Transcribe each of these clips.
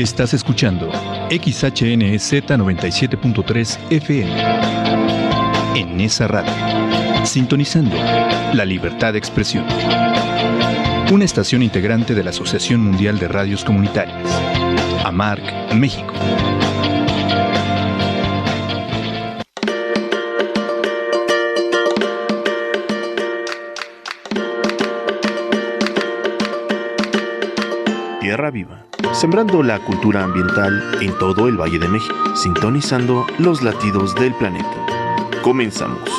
Estás escuchando XHNZ 97.3 FM. En esa radio, sintonizando la libertad de expresión. Una estación integrante de la Asociación Mundial de Radios Comunitarias. AMARC, México. Tierra Viva, sembrando la cultura ambiental en todo el Valle de México, sintonizando los latidos del planeta. Comenzamos.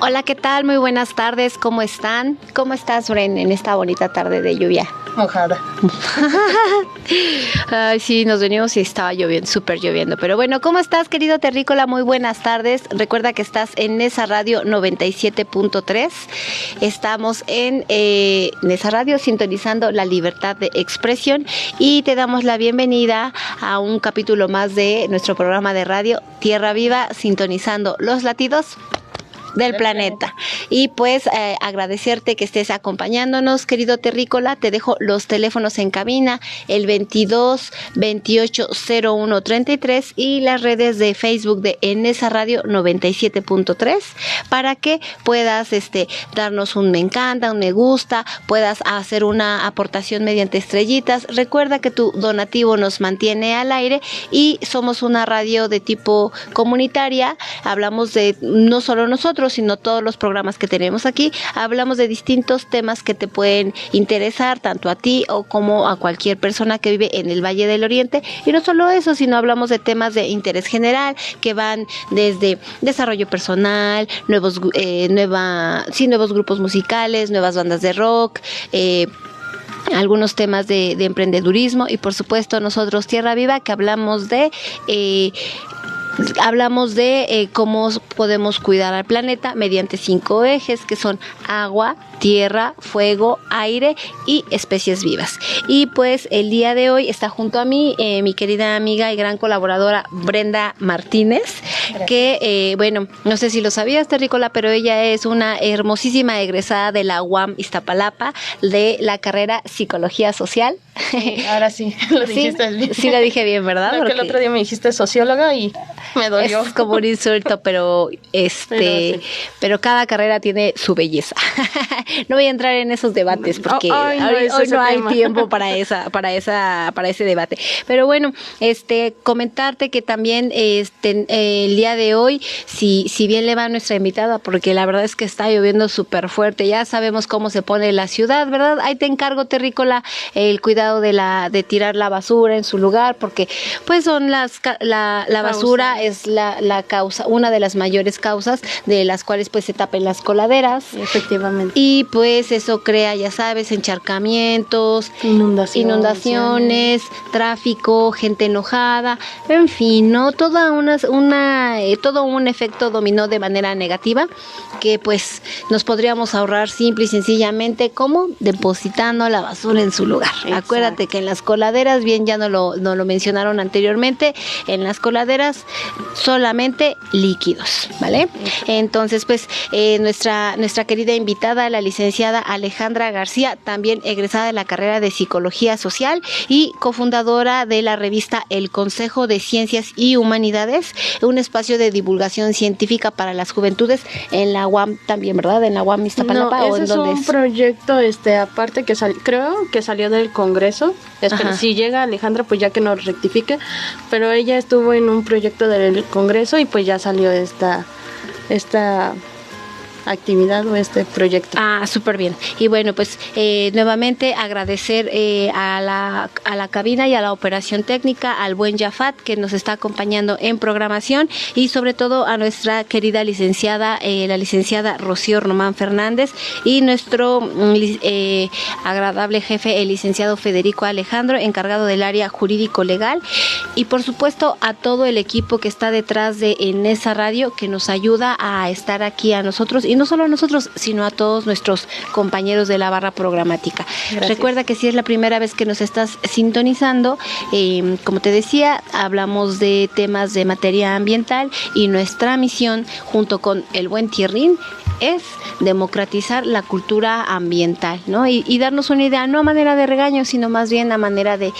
Hola, ¿qué tal? Muy buenas tardes, ¿cómo están? ¿Cómo estás, Bren, en esta bonita tarde de lluvia? Mojada. Ay, sí, nos venimos y estaba lloviendo, súper lloviendo. Pero bueno, ¿cómo estás, querido terrícola? Muy buenas tardes. Recuerda que estás en Nesa Radio 97.3. Estamos en Nesa Radio sintonizando la libertad de expresión y te damos la bienvenida a un capítulo más de nuestro programa de radio Tierra Viva, sintonizando los latidos del planeta. Y pues agradecerte que estés acompañándonos, querido terrícola. Te dejo los teléfonos en cabina, el 22 28 01 33 y las redes de Facebook de En Esa Radio 97.3 para que puedas darnos un me encanta, un me gusta, puedas hacer una aportación mediante estrellitas. Recuerda que tu donativo nos mantiene al aire y somos una radio de tipo comunitaria. Hablamos de no solo nosotros, sino todos los programas que tenemos aquí. Hablamos de distintos temas que te pueden interesar tanto a ti o como a cualquier persona que vive en el Valle del Oriente. Y no solo eso, sino hablamos de temas de interés general que van desde desarrollo personal, nuevos grupos musicales, nuevas bandas de rock, algunos temas de emprendedurismo y por supuesto nosotros Tierra Viva, que hablamos de cómo podemos cuidar al planeta mediante 5 ejes que son agua, tierra, fuego, aire y especies vivas. Y pues el día de hoy está junto a mí mi querida amiga y gran colaboradora Brenda Martínez. Gracias. Que bueno, no sé si lo sabías, terrícola, pero ella es una hermosísima egresada de la UAM Iztapalapa de la carrera Psicología Social. Sí, ahora sí, lo dijiste bien. Sí lo dije bien, ¿verdad? No, que el otro día me dijiste socióloga y me dolió. Es como un insulto, pero pero cada carrera tiene su belleza. No voy a entrar en esos debates porque hoy no hay tiempo para ese debate. Pero bueno, comentarte que también el día de hoy, si bien le va a nuestra invitada, porque la verdad es que está lloviendo súper fuerte, ya sabemos cómo se pone la ciudad, ¿verdad? Ahí te encargo, terrícola, el cuidado de tirar la basura en su lugar, porque pues son la basura es la causa, una de las mayores causas de las cuales pues se tapen las coladeras. Efectivamente. Y pues eso crea, ya sabes, encharcamientos, inundaciones, tráfico, gente enojada, en fin, ¿no? Todo un efecto dominó de manera negativa que pues nos podríamos ahorrar simple y sencillamente como depositando la basura en su lugar. Exacto. Acuérdate que en las coladeras, bien ya no lo mencionaron anteriormente, en las coladeras solamente líquidos, ¿vale? Entonces pues nuestra querida invitada, la licenciada Alejandra García, también egresada de la carrera de Psicología Social y cofundadora de la revista El Consejo de Ciencias y Humanidades, un espacio de divulgación científica para las juventudes en la UAM también, ¿verdad? En la UAM Iztapalapa. No, ese es un proyecto aparte que creo que salió del Congreso. Espero, si llega Alejandra, pues ya que nos rectifique, pero ella estuvo en un proyecto del Congreso y pues ya salió esta actividad o este proyecto. Súper bien. Y bueno, pues nuevamente agradecer a la cabina y a la operación técnica, al buen Jafat que nos está acompañando en programación y sobre todo a nuestra querida licenciada, la licenciada Rocío Román Fernández y nuestro agradable jefe, el licenciado Federico Alejandro, encargado del área jurídico-legal y por supuesto a todo el equipo que está detrás de En Esa Radio que nos ayuda a estar aquí a nosotros y no solo a nosotros, sino a todos nuestros compañeros de la barra programática. Gracias. Recuerda que si es la primera vez que nos estás sintonizando, como te decía, hablamos de temas de materia ambiental y nuestra misión junto con el buen Tierrín es democratizar la cultura ambiental, ¿no? Y darnos una idea, no a manera de regaño, sino más bien a manera de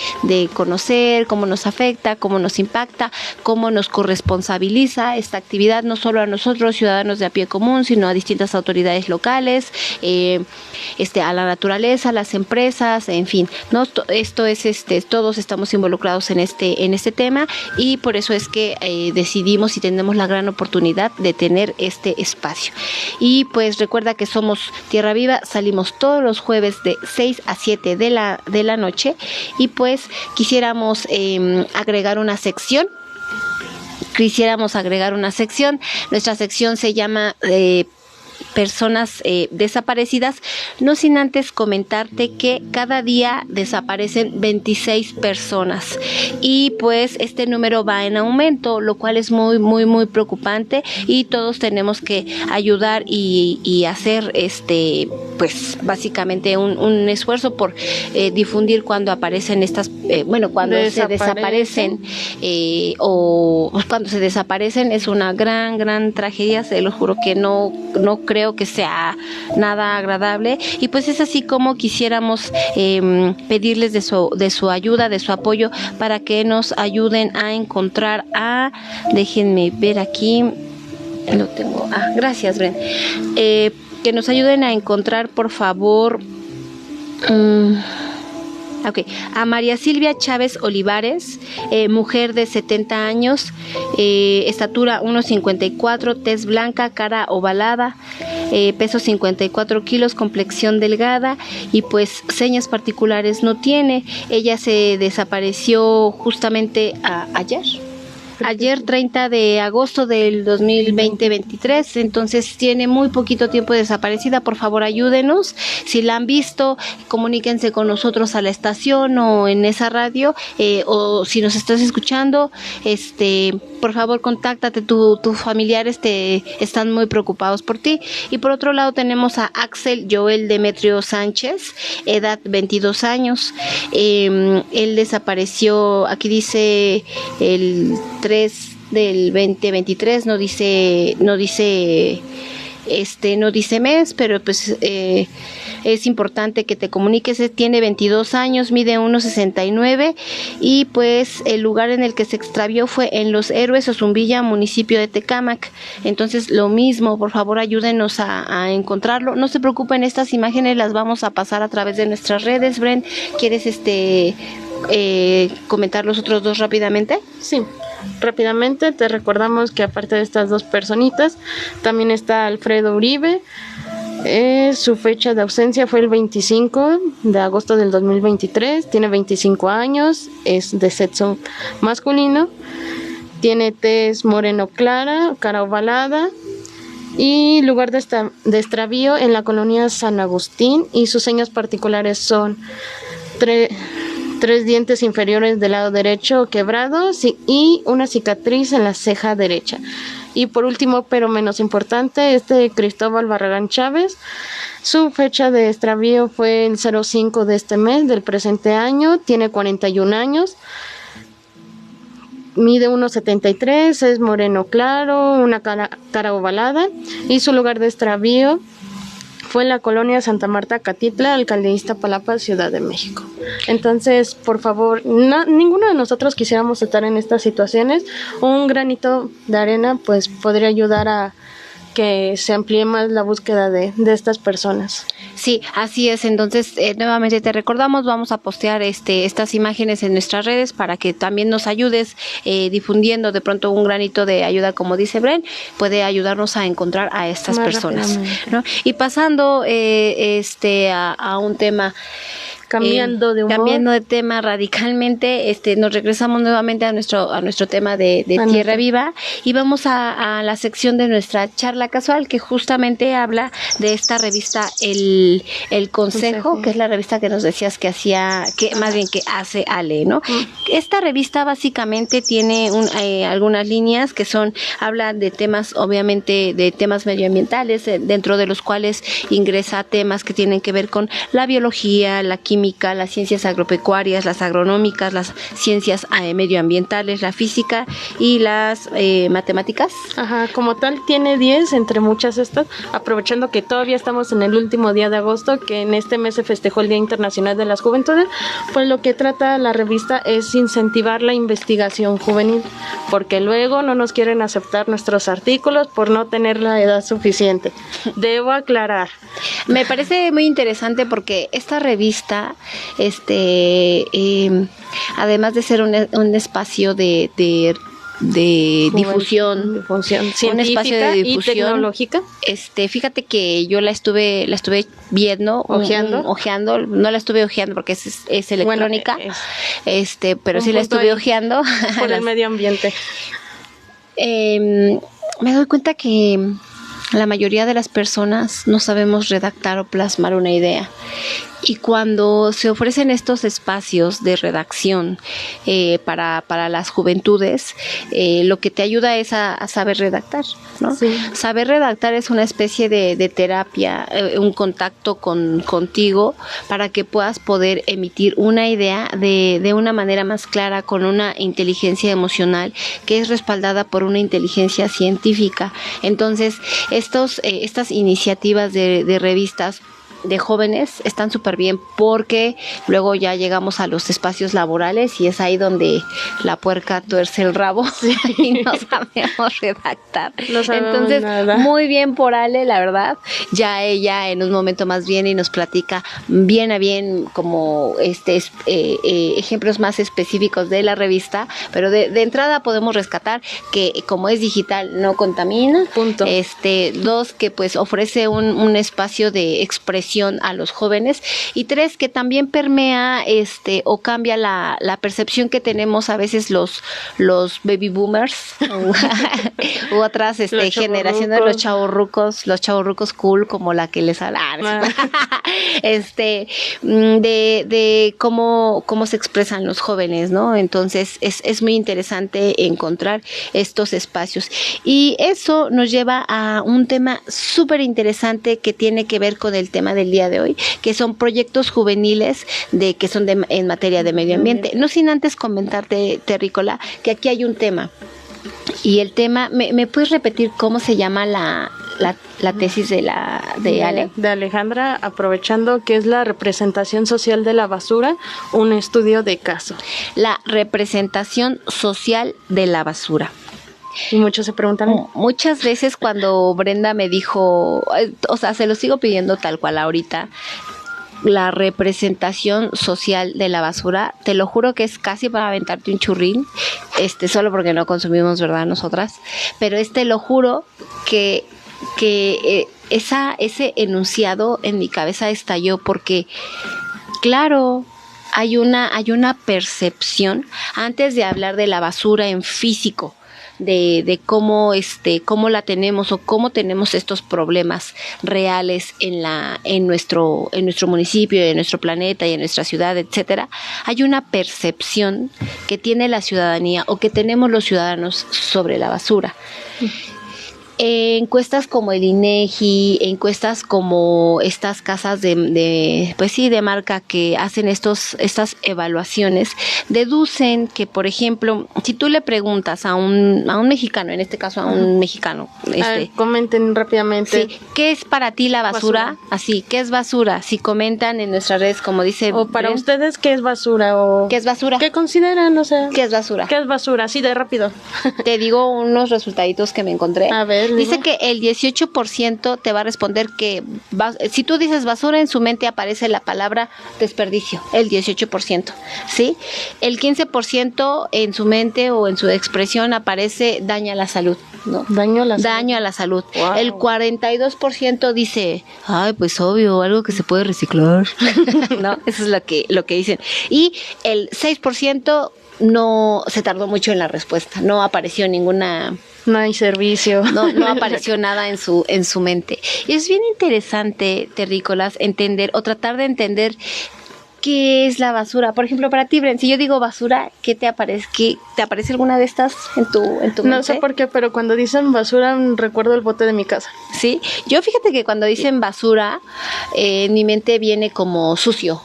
conocer cómo nos afecta, cómo nos impacta, cómo nos corresponsabiliza esta actividad, no solo a nosotros, ciudadanos de a pie común, sino a distintas autoridades locales, a la naturaleza, a las empresas, en fin, ¿no? Esto es, todos estamos involucrados en este tema, y por eso es que decidimos y tenemos la gran oportunidad de tener este espacio. Y pues recuerda que somos Tierra Viva, salimos todos los jueves de 6 a 7 de la noche, y pues quisiéramos agregar una sección. Nuestra sección se llama personas desaparecidas, no sin antes comentarte que cada día desaparecen 26 personas, y pues este número va en aumento, lo cual es muy muy muy preocupante, y todos tenemos que ayudar y hacer pues básicamente un esfuerzo por difundir cuando aparecen estas cuando se desaparecen o cuando se desaparecen. Es una gran tragedia, se lo juro que no creo que sea nada agradable, y pues es así como quisiéramos pedirles de su ayuda, de su apoyo, para que nos ayuden a encontrar déjenme ver aquí, lo tengo, gracias Bren, que nos ayuden a encontrar, por favor, a María Silvia Chávez Olivares, mujer de 70 años, estatura 1,54, tez blanca, cara ovalada, peso 54 kilos, complexión delgada, y pues señas particulares no tiene. Ella se desapareció justamente ayer 30 de agosto del 2023, entonces tiene muy poquito tiempo desaparecida. Por favor, ayúdenos. Si la han visto, comuníquense con nosotros a la estación o en esa radio, o si nos estás escuchando, por favor, contáctate, tus familiares están muy preocupados por ti. Y por otro lado tenemos a Axel Joel Demetrio Sánchez, edad 22 años. Él desapareció, aquí dice el 3 del 2023, no dice mes, pero pues es importante que te comuniques. Tiene 22 años, mide 1,69, y pues el lugar en el que se extravió fue en Los Héroes, Ozumbilla, municipio de Tecámac. Entonces lo mismo, por favor, ayúdenos a encontrarlo. No se preocupen, estas imágenes las vamos a pasar a través de nuestras redes. Bren, ¿quieres comentar los otros dos rápidamente? Sí. Rápidamente te recordamos que aparte de estas dos personitas, también está Alfredo Uribe. Su fecha de ausencia fue el 25 de agosto del 2023. Tiene 25 años, es de sexo masculino, tiene tez moreno clara, cara ovalada, y lugar de extravío en la colonia San Agustín, y sus señas particulares son tres dientes inferiores del lado derecho quebrados y una cicatriz en la ceja derecha. Y por último, pero menos importante, Cristóbal Barragán Chávez. Su fecha de extravío fue el 05 de este mes del presente año. Tiene 41 años. Mide 1,73, es moreno claro, una cara ovalada, y su lugar de extravío fue en la colonia Santa Marta Catitla, alcaldía Iztapalapa, Ciudad de México. Entonces, por favor, ninguno de nosotros quisiéramos estar en estas situaciones. Un granito de arena pues podría ayudar a que se amplíe más la búsqueda de estas personas. Sí, así es. Entonces, nuevamente te recordamos, vamos a postear estas imágenes en nuestras redes para que también nos ayudes difundiendo. De pronto un granito de ayuda, como dice Bren, puede ayudarnos a encontrar a estas personas, ¿no? Y pasando a un tema Cambiando de humor. Cambiando de tema radicalmente, nos regresamos nuevamente a nuestro tema de Tierra Viva y vamos a la sección de nuestra charla casual que justamente habla de esta revista El Consejo, que es la revista que nos decías que más bien que hace Ale, ¿no? Esta revista básicamente tiene algunas líneas que habla de temas, obviamente, de temas medioambientales, dentro de los cuales ingresa temas que tienen que ver con la biología, la química, las ciencias agropecuarias, las agronómicas, las ciencias medioambientales, la física y las matemáticas. Ajá, como tal tiene 10 entre muchas estas, aprovechando que todavía estamos en el último día de agosto, que en este mes se festejó el Día Internacional de las Juventudes, pues lo que trata la revista es incentivar la investigación juvenil, porque luego no nos quieren aceptar nuestros artículos por no tener la edad suficiente. Debo aclarar. Me parece muy interesante porque esta revista, además de ser un espacio de difusión un espacio de difusión y tecnológica. Fíjate que yo la estuve viendo, ojeando, no la estuve ojeando porque es electrónica, pero sí la estuve ojeando por el medio ambiente. Me doy cuenta que la mayoría de las personas no sabemos redactar o plasmar una idea. Y cuando se ofrecen estos espacios de redacción para las juventudes, lo que te ayuda es a saber redactar, ¿no? Sí. Saber redactar es una especie de terapia, un contacto contigo para que puedas poder emitir una idea de una manera más clara, con una inteligencia emocional que es respaldada por una inteligencia científica. Entonces, estas iniciativas de revistas de jóvenes están súper bien, porque luego ya llegamos a los espacios laborales y es ahí donde la puerca tuerce el rabo y no sabemos redactar. No sabemos Entonces, nada. Muy bien por Ale, la verdad. Ya ella en un momento más viene y nos platica bien a bien como ejemplos más específicos de la revista, pero de entrada podemos rescatar que como es digital no contamina. Punto. 2, que pues ofrece un espacio de expresión a los jóvenes, y 3, que también permea o cambia la percepción que tenemos a veces los baby boomers u otras generaciones, los chavorrucos cool, como la que les habla, de cómo se expresan los jóvenes, ¿no? Entonces es muy interesante encontrar estos espacios, y eso nos lleva a un tema súper interesante que tiene que ver con el tema del día de hoy, que son proyectos juveniles que son en materia de medio ambiente. No sin antes comentarte, Terrícola, que aquí hay un tema. Y el tema, ¿me puedes repetir cómo se llama la tesis de Ale? De Alejandra, aprovechando que es la representación social de la basura, un estudio de caso. La representación social de la basura. Y muchos se preguntan. Muchas veces cuando Brenda me dijo, se lo sigo pidiendo tal cual ahorita, la representación social de la basura, te lo juro que es casi para aventarte un churrín, solo porque no consumimos, ¿verdad? Nosotras, pero lo juro que ese enunciado en mi cabeza estalló, porque claro, hay una percepción antes de hablar de la basura en físico, de cómo la tenemos, o cómo tenemos estos problemas reales en nuestro municipio, en nuestro planeta y en nuestra ciudad, etcétera. Hay una percepción que tiene la ciudadanía, o que tenemos los ciudadanos, sobre la basura. Encuestas como el INEGI, encuestas como estas casas de marca que hacen estas evaluaciones, deducen que, por ejemplo, si tú le preguntas a un mexicano, en este caso a un mexicano, comenten rápidamente. Sí, ¿qué es para ti la basura? Así, ¿qué es basura? Si comentan en nuestras redes, como dice. O para ustedes, ¿qué es basura? O ¿qué es basura? ¿Qué consideran? O sea, ¿qué es basura? ¿Qué es basura? Así de rápido. Te digo unos resultaditos que me encontré. A ver. Dice que el 18% te va a responder que si tú dices basura, en su mente aparece la palabra desperdicio, el 18%, ¿sí? El 15% en su mente o en su expresión aparece daña a la salud, ¿no? Daño a la salud. Wow. El 42% dice, ay, pues obvio, algo que se puede reciclar. No, eso es lo que dicen. Y el 6% no se tardó mucho en la respuesta, no apareció ninguna... No hay servicio. No apareció nada en su mente. Y es bien interesante, terrícolas, entender o tratar de entender qué es la basura. Por ejemplo, para ti, Bren, si yo digo basura, ¿qué te aparece? ¿Te aparece alguna de estas en tu mente? No sé por qué, pero cuando dicen basura recuerdo el bote de mi casa. Sí, yo fíjate que cuando dicen basura, en mi mente viene como sucio.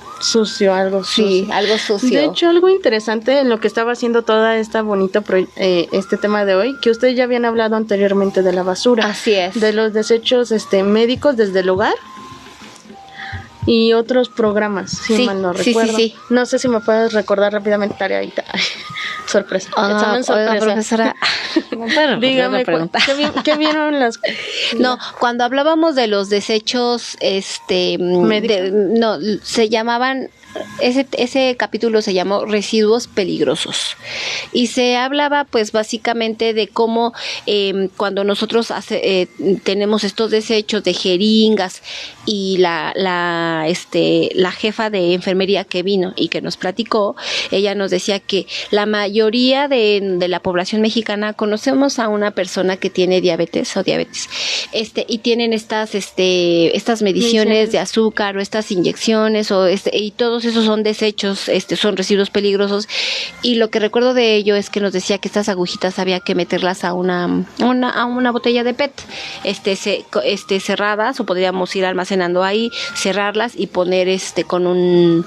Algo sucio. Sí, algo sucio. De hecho, algo interesante en lo que estaba haciendo toda esta bonita este tema de hoy, que ustedes ya habían hablado anteriormente de la basura. Así es. De los desechos médicos desde el hogar y otros programas, si mal no recuerdo. Sí. No sé si me puedes recordar rápidamente, tareita. Sorpresa. Examen sorpresa. Profesora. Dígame, ¿qué vieron las? No, cuando hablábamos de los desechos, se llamaban, ese capítulo se llamó Residuos Peligrosos, y se hablaba pues básicamente de cómo cuando nosotros tenemos estos desechos de jeringas, y la jefa de enfermería que vino y que nos platicó, ella nos decía que la mayoría de la población mexicana conocemos a una persona que tiene diabetes, y tienen estas mediciones de azúcar o estas inyecciones y todos esos son desechos, son residuos peligrosos, y lo que recuerdo de ello es que nos decía que estas agujitas había que meterlas a una botella de PET, cerradas, o podríamos ir almacenando ahí, cerrarlas y poner con un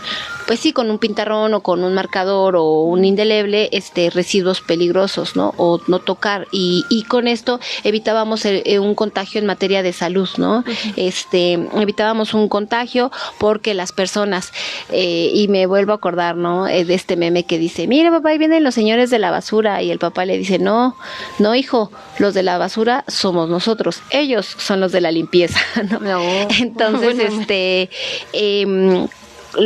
pintarrón o con un marcador o un indeleble residuos peligrosos, ¿no? O no tocar, y con esto evitábamos un contagio en materia de salud, ¿no? Uh-huh. Evitábamos un contagio porque las personas, y me vuelvo a acordar, ¿no? De este meme que dice, mira papá, ahí vienen los señores de la basura, y el papá le dice, no hijo, los de la basura somos nosotros, ellos son los de la limpieza, ¿no? No. Entonces,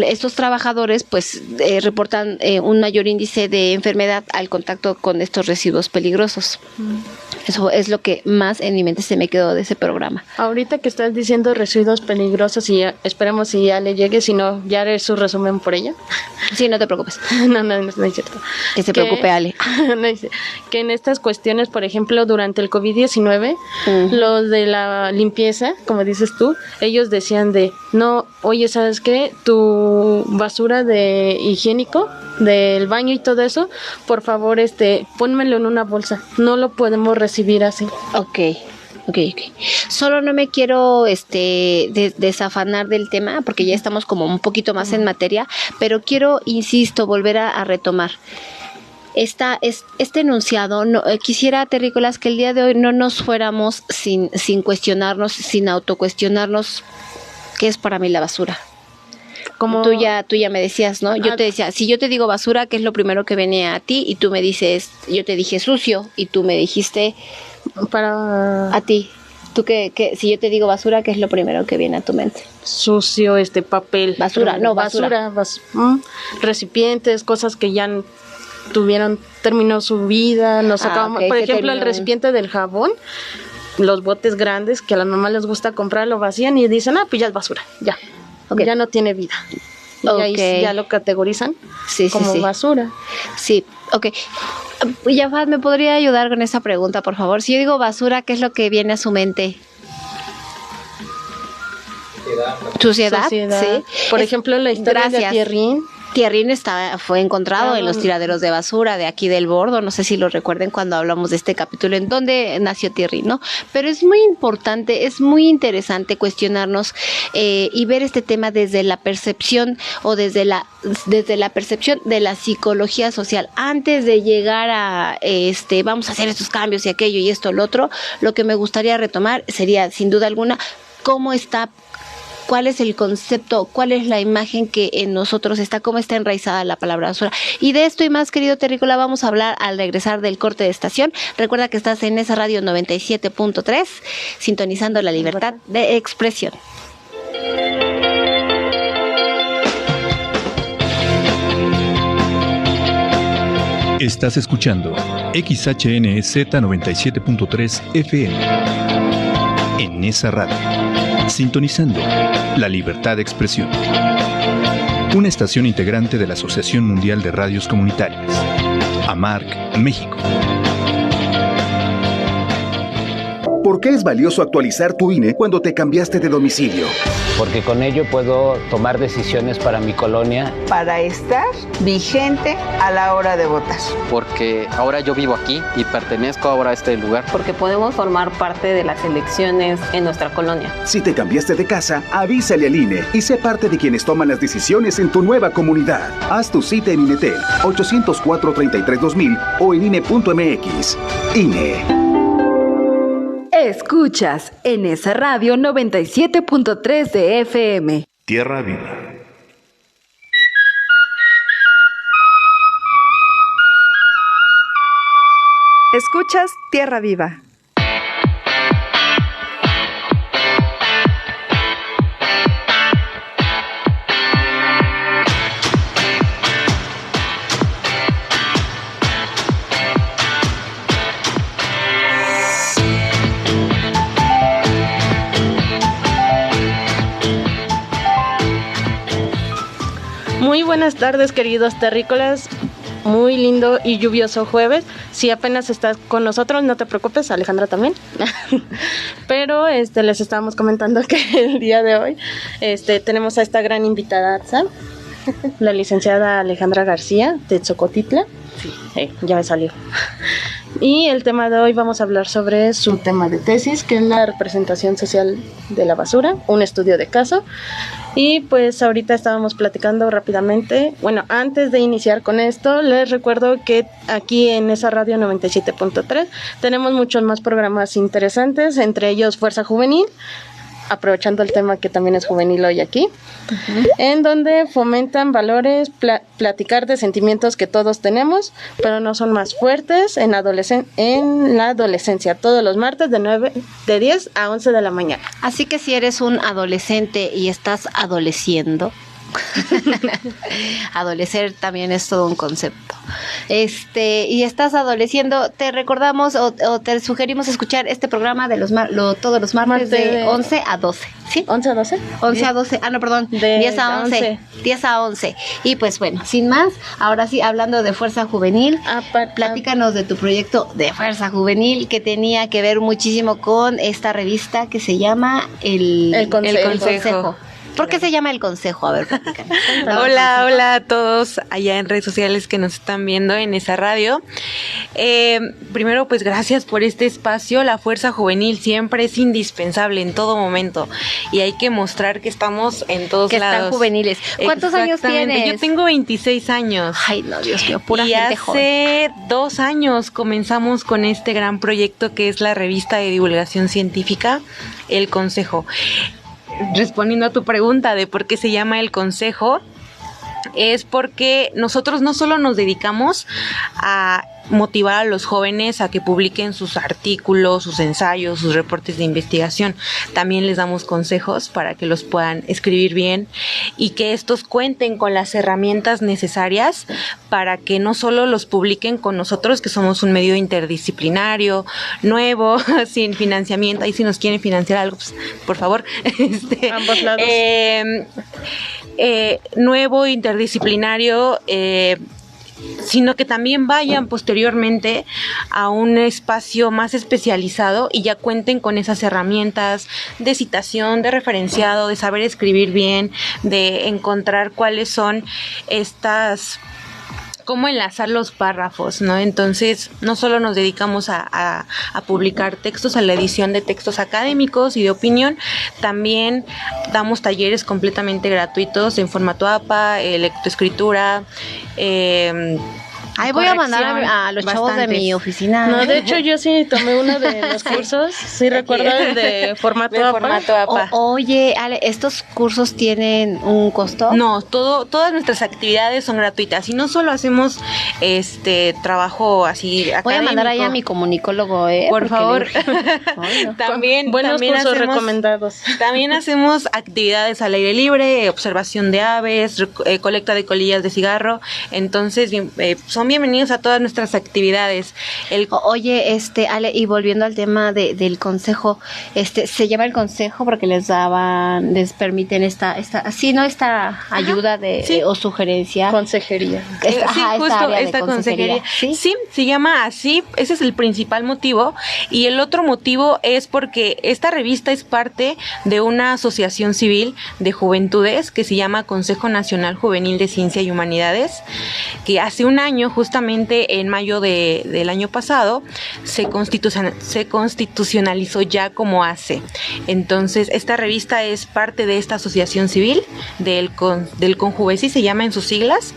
estos trabajadores pues reportan un mayor índice de enfermedad al contacto con estos residuos peligrosos. Eso es lo que más en mi mente se me quedó de ese programa. Ahorita que estás diciendo residuos peligrosos, y esperemos si ya le llegue, si no, ya haré su resumen por ella. Sí, no te preocupes. No es cierto. Que se preocupe Ale. No, que en estas cuestiones, por ejemplo, durante el COVID-19, uh-huh, los de la limpieza, como dices tú, ellos decían oye, ¿sabes qué? Tu basura de higiénico, del baño y todo eso, por favor, pónmelo en una bolsa. No lo podemos recibir así. Ok. Solo no me quiero desafanar del tema, porque ya estamos como un poquito más en materia, pero quiero, insisto, volver a retomar. Este enunciado, quisiera, terrícolas, que el día de hoy no nos fuéramos sin cuestionarnos, sin autocuestionarnos qué es para mí la basura. Como tú ya me decías, ¿no? Yo te decía, si yo te digo basura, ¿qué es lo primero que venía a ti? Y tú me dices, yo te dije sucio, y tú me dijiste a ti. Tú si yo te digo basura, ¿qué es lo primero que viene a tu mente? Sucio, papel. Basura. Recipientes, cosas que ya terminó su vida, acabamos. Por ejemplo, el recipiente del jabón, los botes grandes que a las mamás les gusta comprar, lo vacían y dicen, pues ya es basura, ya. Okay. Ya no tiene vida. Y ahí ya lo categorizan como basura. Sí, ok. Jafat, ¿me podría ayudar con esa pregunta, por favor? Si yo digo basura, ¿qué es lo que viene a su mente? Suciedad. Sí. Por ejemplo, la historia de Tierrín. Tierrín fue encontrado en los tiraderos de basura de aquí del Bordo, no sé si lo recuerden cuando hablamos de este capítulo en donde nació Tierrín, ¿no? Pero es muy importante, es muy interesante cuestionarnos y ver este tema desde la percepción o desde la percepción de la psicología social. Antes de llegar a vamos a hacer estos cambios y aquello y esto, lo otro, lo que me gustaría retomar sería, sin duda alguna, cuál es el concepto, cuál es la imagen que en nosotros está, cómo está enraizada la palabra basura. Y de esto y más, querido terrícola, vamos a hablar al regresar del corte de estación. Recuerda que estás en esa radio 97.3, sintonizando la libertad de expresión. Estás escuchando XHNZ 97.3 FM. En esa radio, sintonizando la libertad de expresión. Una estación integrante de la Asociación Mundial de Radios Comunitarias, AMARC, México. ¿Por qué es valioso actualizar tu INE cuando te cambiaste de domicilio? Porque con ello puedo tomar decisiones para mi colonia. Para estar vigente a la hora de votar. Porque ahora yo vivo aquí y pertenezco ahora a este lugar. Porque podemos formar parte de las elecciones en nuestra colonia. Si te cambiaste de casa, avísale al INE y sé parte de quienes toman las decisiones en tu nueva comunidad. Haz tu cita en INETEL 804-33-2000 o en INE.mx. INE. Escuchas en esa radio 97.3 de FM. Tierra Viva. Escuchas Tierra Viva. Muy buenas tardes, queridos terrícolas. Muy lindo y lluvioso jueves. Si apenas estás con nosotros, no te preocupes, Alejandra también. Pero les estábamos comentando que el día de hoy tenemos a esta gran invitada, la licenciada Alejandra García de Tzocotitla. Sí. Ya me salió. Y el tema de hoy vamos a hablar sobre su tema de tesis, que es la representación social de la basura, un estudio de caso. Y pues ahorita estábamos platicando rápidamente. Bueno, antes de iniciar con esto, les recuerdo que aquí en esa radio 97.3 tenemos muchos más programas interesantes, entre ellos Fuerza Juvenil, aprovechando el tema que también es juvenil hoy aquí, en donde fomentan valores, platicar de sentimientos que todos tenemos, pero no son más fuertes en la adolescencia, todos los martes de 10 a 11 de la mañana. Así que si eres un adolescente y estás adoleciendo, adolecer también es todo un concepto. Y estás adoleciendo, te recordamos o te sugerimos escuchar este programa de todos los martes de 11 a 12. ¿Sí? 11 a 12. 11 a 12. Ah, no, perdón. 10 a 11. 10 a 11. Y pues bueno, sin más, ahora sí, hablando de Fuerza Juvenil, platícanos de tu proyecto de Fuerza Juvenil, que tenía que ver muchísimo con esta revista que se llama El Consejo. ¿Por qué se llama El Consejo? A ver, platícanos. Hola a todos allá en redes sociales que nos están viendo en esa radio. Primero, pues gracias por este espacio. La Fuerza Juvenil siempre es indispensable en todo momento y hay que mostrar que estamos en todos lados. Que están juveniles. ¿Cuántos años tienes? Yo tengo 26 años. Ay, no, Dios mío, pura gente joven. Y hace 2 años comenzamos con este gran proyecto que es la revista de divulgación científica, El Consejo. Respondiendo a tu pregunta de por qué se llama El Consejo, es porque nosotros no solo nos dedicamos a motivar a los jóvenes a que publiquen sus artículos, sus ensayos, sus reportes de investigación. También les damos consejos para que los puedan escribir bien y que estos cuenten con las herramientas necesarias para que no solo los publiquen con nosotros, que somos un medio interdisciplinario, nuevo, sin financiamiento. Ahí si nos quieren financiar algo, pues, por favor. Ambos lados. Nuevo, interdisciplinario, sino que también vayan posteriormente a un espacio más especializado y ya cuenten con esas herramientas de citación, de referenciado, de saber escribir bien, de encontrar cuáles son cómo enlazar los párrafos, ¿no? Entonces, no solo nos dedicamos a publicar textos, a la edición de textos académicos y de opinión, también damos talleres completamente gratuitos en formato APA, lectoescritura, Ay, voy a mandar a los chavos de mi oficina. No, de hecho yo sí tomé uno de los cursos, sí recuerdo el de formato APA. Oye, Ale, ¿estos cursos tienen un costo? No, todas nuestras actividades son gratuitas y no solo hacemos trabajo así académico. Voy a mandar ahí a mi comunicólogo, por favor. También cursos recomendados. También hacemos actividades al aire libre, observación de aves, colecta de colillas de cigarro. Entonces, son bienvenidos a todas nuestras actividades. Oye, Ale, y volviendo al tema del consejo, se llama el consejo porque les permiten esta ayuda o sugerencia. Consejería. Esta consejería. Sí, se llama así, ese es el principal motivo. Y el otro motivo es porque esta revista es parte de una asociación civil de juventudes que se llama Consejo Nacional Juvenil de Ciencia y Humanidades, que hace un año, justamente en mayo del año pasado, se constitucionalizó ya como ACE. Entonces, esta revista es parte de esta asociación civil del Conjuvesi, se llama en sus siglas,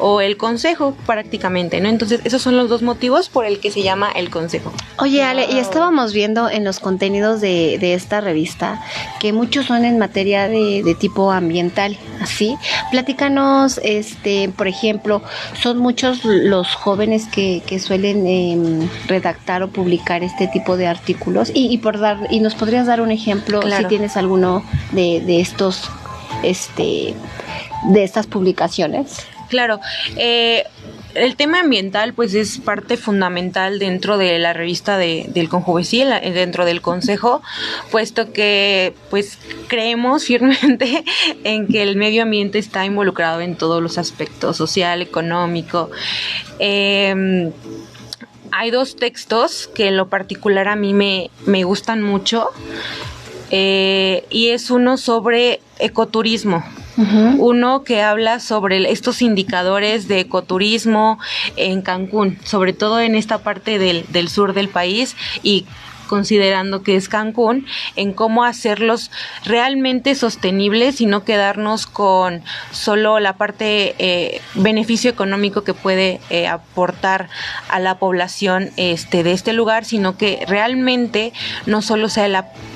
o el Consejo prácticamente, ¿no? Entonces, esos son los dos motivos por el que se llama el Consejo. Oye, Ale, y estábamos viendo en los contenidos de esta revista que muchos son en materia de tipo ambiental, ¿así? Platícanos, por ejemplo, son muchos los jóvenes que suelen redactar o publicar este tipo de artículos y nos podrías dar un ejemplo, claro, si tienes alguno de estos de estas publicaciones. Claro, el tema ambiental pues es parte fundamental dentro de la revista del Conjuvesi, dentro del Consejo, puesto que pues creemos firmemente en que el medio ambiente está involucrado en todos los aspectos, social, económico. Hay dos textos que en lo particular a mí me gustan mucho, y es uno sobre ecoturismo. Uno que habla sobre estos indicadores de ecoturismo en Cancún, sobre todo en esta parte del sur del país y considerando que es Cancún, en cómo hacerlos realmente sostenibles y no quedarnos con solo la parte beneficio económico que puede aportar a la población de este lugar, sino que realmente no solo sea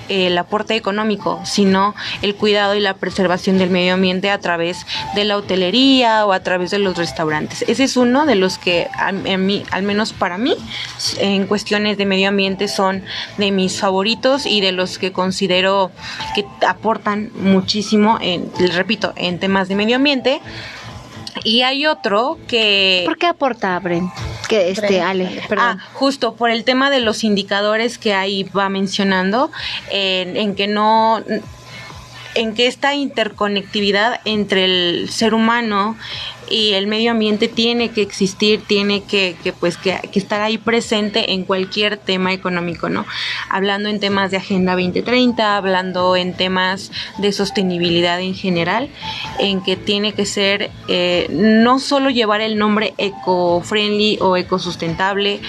el aporte económico, sino el cuidado y la preservación del medio ambiente a través de la hotelería o a través de los restaurantes. Ese es uno de los que al menos para mí, en cuestiones de medio ambiente, son de mis favoritos y de los que considero que aportan muchísimo, repito, en temas de medio ambiente. Y hay otro que... ¿Por qué aporta, Bren? Ale, perdón. Justo por el tema de los indicadores que ahí va mencionando, en que esta interconectividad entre el ser humano y el medio ambiente tiene que existir, tiene que estar ahí presente en cualquier tema económico, ¿no? Hablando en temas de Agenda 2030, hablando en temas de sostenibilidad en general, en que tiene que ser no solo llevar el nombre eco-friendly o ecosustentable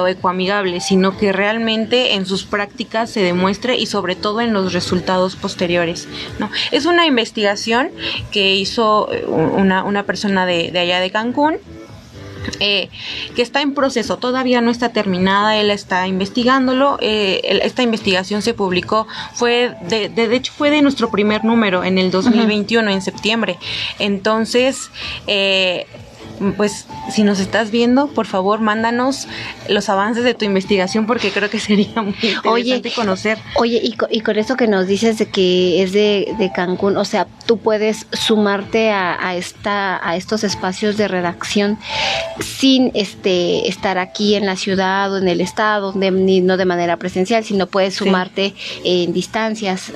o ecoamigable, sino que realmente en sus prácticas se demuestre y sobre todo en los resultados posteriores, ¿no? Es una investigación que hizo una persona de allá de Cancún, que está en proceso, todavía no está terminada, él está investigándolo. Esta investigación se publicó, de hecho fue de nuestro primer número en el 2021, en septiembre. Entonces, pues si nos estás viendo, por favor, mándanos los avances de tu investigación, porque creo que sería muy interesante conocer. Oye, y con eso que nos dices de que es de Cancún, o sea, tú puedes sumarte a estos espacios de redacción sin estar aquí en la ciudad o en el estado, no de manera presencial, sino puedes sumarte en distancias,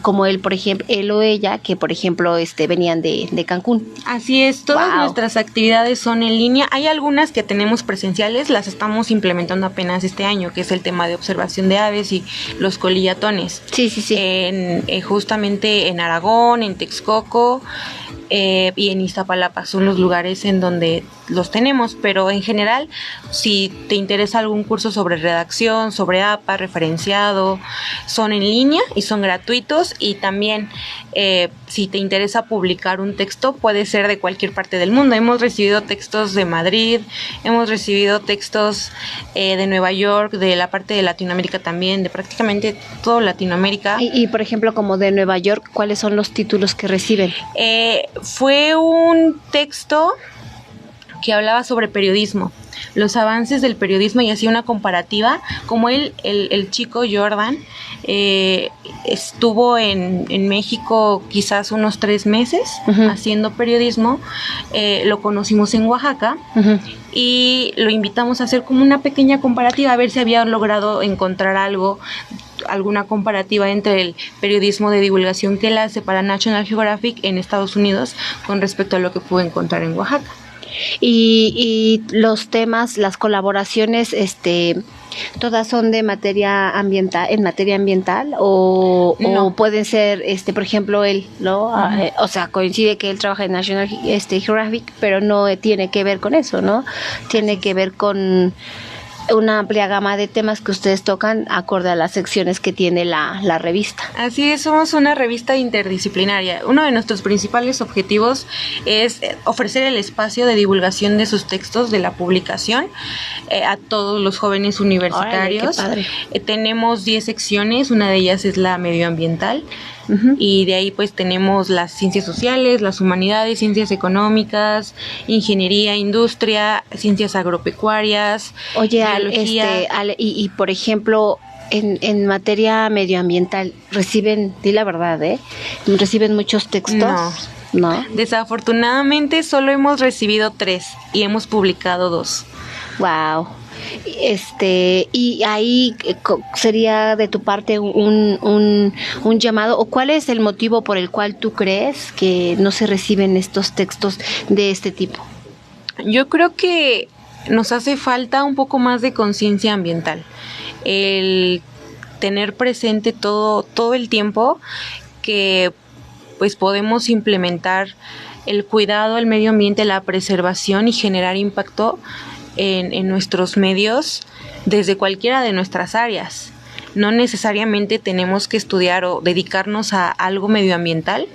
como él, por ejemplo, él o ella, que por ejemplo venían de Cancún. Así es, todas nuestras actividades son en línea. Hay algunas que tenemos presenciales, las estamos implementando apenas este año, que es el tema de observación de aves y los colillatones. Sí. Justamente en Aragón, en Texcoco y en Iztapalapa son los lugares en donde los tenemos, pero en general, si te interesa algún curso sobre redacción, sobre APA, referenciado, son en línea y son gratuitos, y también si te interesa publicar un texto, puede ser de cualquier parte del mundo. Hemos recibido textos de Madrid, hemos recibido textos de Nueva York, de la parte de Latinoamérica también, de prácticamente toda Latinoamérica. Y por ejemplo, como de Nueva York, ¿cuáles son los títulos que reciben? Fue un texto que hablaba sobre periodismo, los avances del periodismo, y hacía una comparativa, como el chico Jordan estuvo en México quizás unos 3 meses haciendo periodismo. Lo conocimos en Oaxaca y lo invitamos a hacer como una pequeña comparativa, a ver si había logrado encontrar alguna comparativa entre el periodismo de divulgación que él hace para National Geographic en Estados Unidos con respecto a lo que pudo encontrar en Oaxaca. Y los temas, las colaboraciones, todas son de materia ambiental, en materia ambiental, o pueden ser, por ejemplo, él, ¿no? O sea, coincide que él trabaja en National Geographic, pero no tiene que ver con eso, ¿no? Tiene que ver con una amplia gama de temas que ustedes tocan acorde a las secciones que tiene la revista. Así es, somos una revista interdisciplinaria. Uno de nuestros principales objetivos es ofrecer el espacio de divulgación de sus textos, de la publicación, a todos los jóvenes universitarios. Órale, qué padre. Tenemos 10 secciones, una de ellas es la medioambiental. Y de ahí pues tenemos las ciencias sociales, las humanidades, ciencias económicas, ingeniería, industria, ciencias agropecuarias, biología. Y por ejemplo, en materia medioambiental, di la verdad, ¿reciben muchos textos? No. Desafortunadamente solo hemos recibido 3 y hemos publicado 2. Wow. Y ahí sería de tu parte un llamado, o cuál es el motivo por el cual tú crees que no se reciben estos textos de este tipo. Yo creo que nos hace falta un poco más de conciencia ambiental, el tener presente todo el tiempo que pues podemos implementar el cuidado al medio ambiente, la preservación y generar impacto en nuestros medios desde cualquiera de nuestras áreas. No necesariamente tenemos que estudiar o dedicarnos a algo medioambiental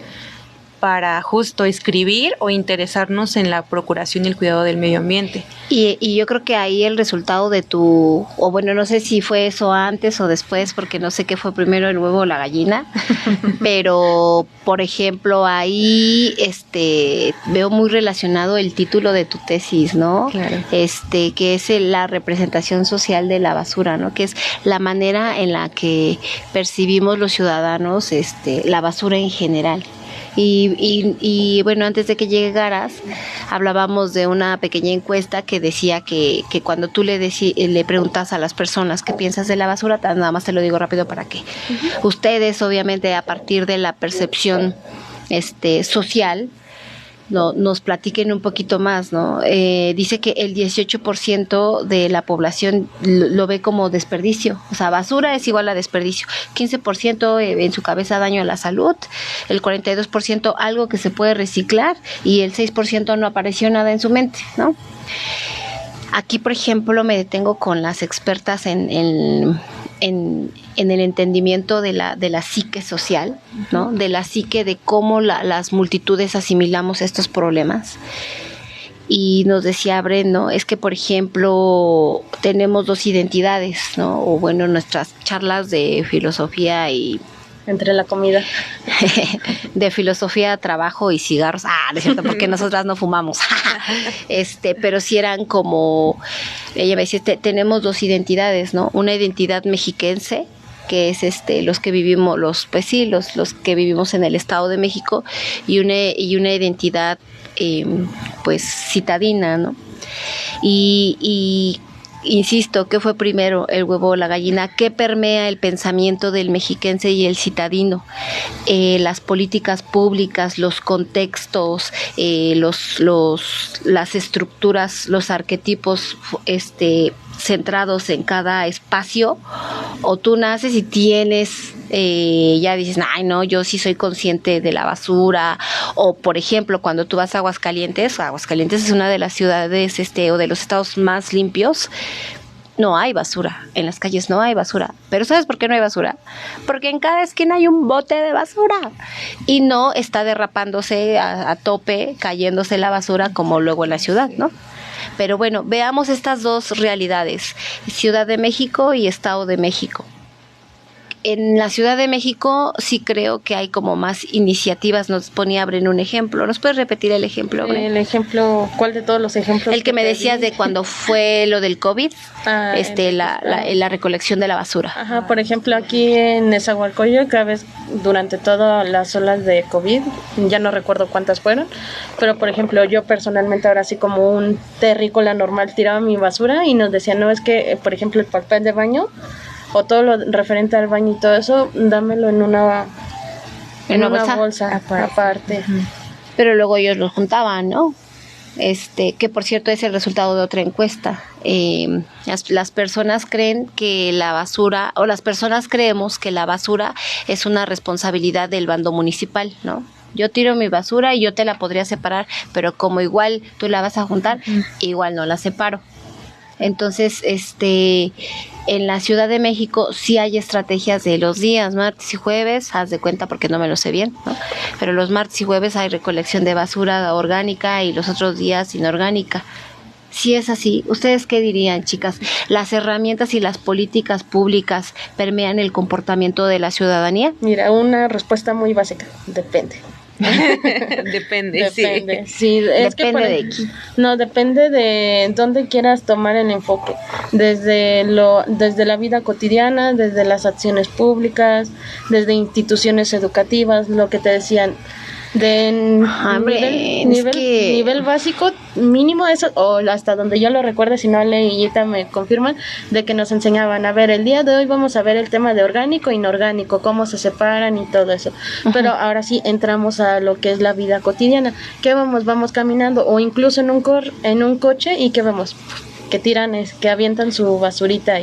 para justo escribir o interesarnos en la procuración y el cuidado del medio ambiente. Y yo creo que ahí el resultado de no sé si fue eso antes o después, porque no sé qué fue primero, el huevo o la gallina, pero por ejemplo ahí veo muy relacionado el título de tu tesis, ¿no? Claro. Que es la representación social de la basura, ¿no? Que es la manera en la que percibimos los ciudadanos la basura en general. Y bueno, antes de que llegaras, hablábamos de una pequeña encuesta que decía que cuando tú le preguntas a las personas qué piensas de la basura, nada más te lo digo rápido para que ustedes, obviamente, a partir de la percepción social, nos platiquen un poquito más, ¿no? Dice que el 18% de la población lo ve como desperdicio, o sea, basura es igual a desperdicio, 15% en su cabeza daño a la salud, el 42% algo que se puede reciclar y el 6% no apareció nada en su mente, ¿no? Aquí, por ejemplo, me detengo con las expertas en el entendimiento de la psique social, ¿no? De la psique, de cómo las multitudes asimilamos estos problemas. Y nos decía Bren, ¿no? Es que, por ejemplo, tenemos 2 identidades, ¿no? O bueno, nuestras charlas de filosofía y... Entre la comida. De filosofía, trabajo y cigarros. No es cierto, porque nosotras no fumamos. Pero sí eran como... Ella me decía, tenemos 2 identidades, ¿no? Una identidad mexiquense, que es los que vivimos, los que vivimos en el Estado de México, y una identidad pues citadina, ¿no? Y insisto, ¿qué fue primero, el huevo o la gallina? ¿Qué permea el pensamiento del mexiquense y el citadino? Las políticas públicas, los contextos, las estructuras, los arquetipos centrados en cada espacio, o tú naces y tienes ya dices, ay no, yo sí soy consciente de la basura. O por ejemplo, cuando tú vas a Aguascalientes es una de las ciudades o de los estados más limpios. No hay basura, en las calles no hay basura. Pero ¿sabes por qué no hay basura? Porque en cada esquina hay un bote de basura y no está derrapándose a tope, cayéndose la basura como luego en la ciudad, ¿no? Pero bueno, veamos estas dos realidades, Ciudad de México y Estado de México. En la Ciudad de México sí creo que hay como más iniciativas. Nos ponía Bren un ejemplo. ¿Nos puedes repetir el ejemplo, Bren? El ejemplo, ¿cuál de todos los ejemplos? El que me decías de cuando fue lo del COVID, la recolección de la basura. Ajá, por ejemplo, aquí en Nezahualcóyotl, cada vez durante todas las olas de COVID, ya no recuerdo cuántas fueron, pero por ejemplo, yo personalmente ahora sí como un terrícola normal tiraba mi basura y nos decían, no, es que, por ejemplo, el papel de baño o todo lo referente al baño y todo eso, dámelo en una bolsa aparte. Uh-huh. Pero luego ellos lo juntaban, ¿no? Que por cierto es el resultado de otra encuesta. Las personas creen que la basura, o las personas creemos que la basura es una responsabilidad del bando municipal, ¿no? Yo tiro mi basura y yo te la podría separar, pero como igual tú la vas a juntar, igual no la separo. Entonces, en la Ciudad de México sí hay estrategias de los días, martes y jueves, haz de cuenta porque no me lo sé bien, ¿no? Pero los martes y jueves hay recolección de basura orgánica y los otros días inorgánica. Si es así, ¿ustedes qué dirían, chicas? ¿Las herramientas y las políticas públicas permean el comportamiento de la ciudadanía? Mira, una respuesta muy básica, depende. Depende, sí. Sí, es depende que de qué. No, depende de dónde quieras tomar el enfoque. Desde la vida cotidiana, desde las acciones públicas, desde instituciones educativas, lo que te decían. De nivel básico mínimo, eso, o hasta donde yo lo recuerdo, si no Ale y Ita me confirman, de que nos enseñaban, a ver, el día de hoy vamos a ver el tema de orgánico e inorgánico, cómo se separan y todo eso. Pero ahora sí entramos a lo que es la vida cotidiana. ¿Qué vamos caminando o incluso en un coche y qué vemos? Que tiran, que avientan su basurita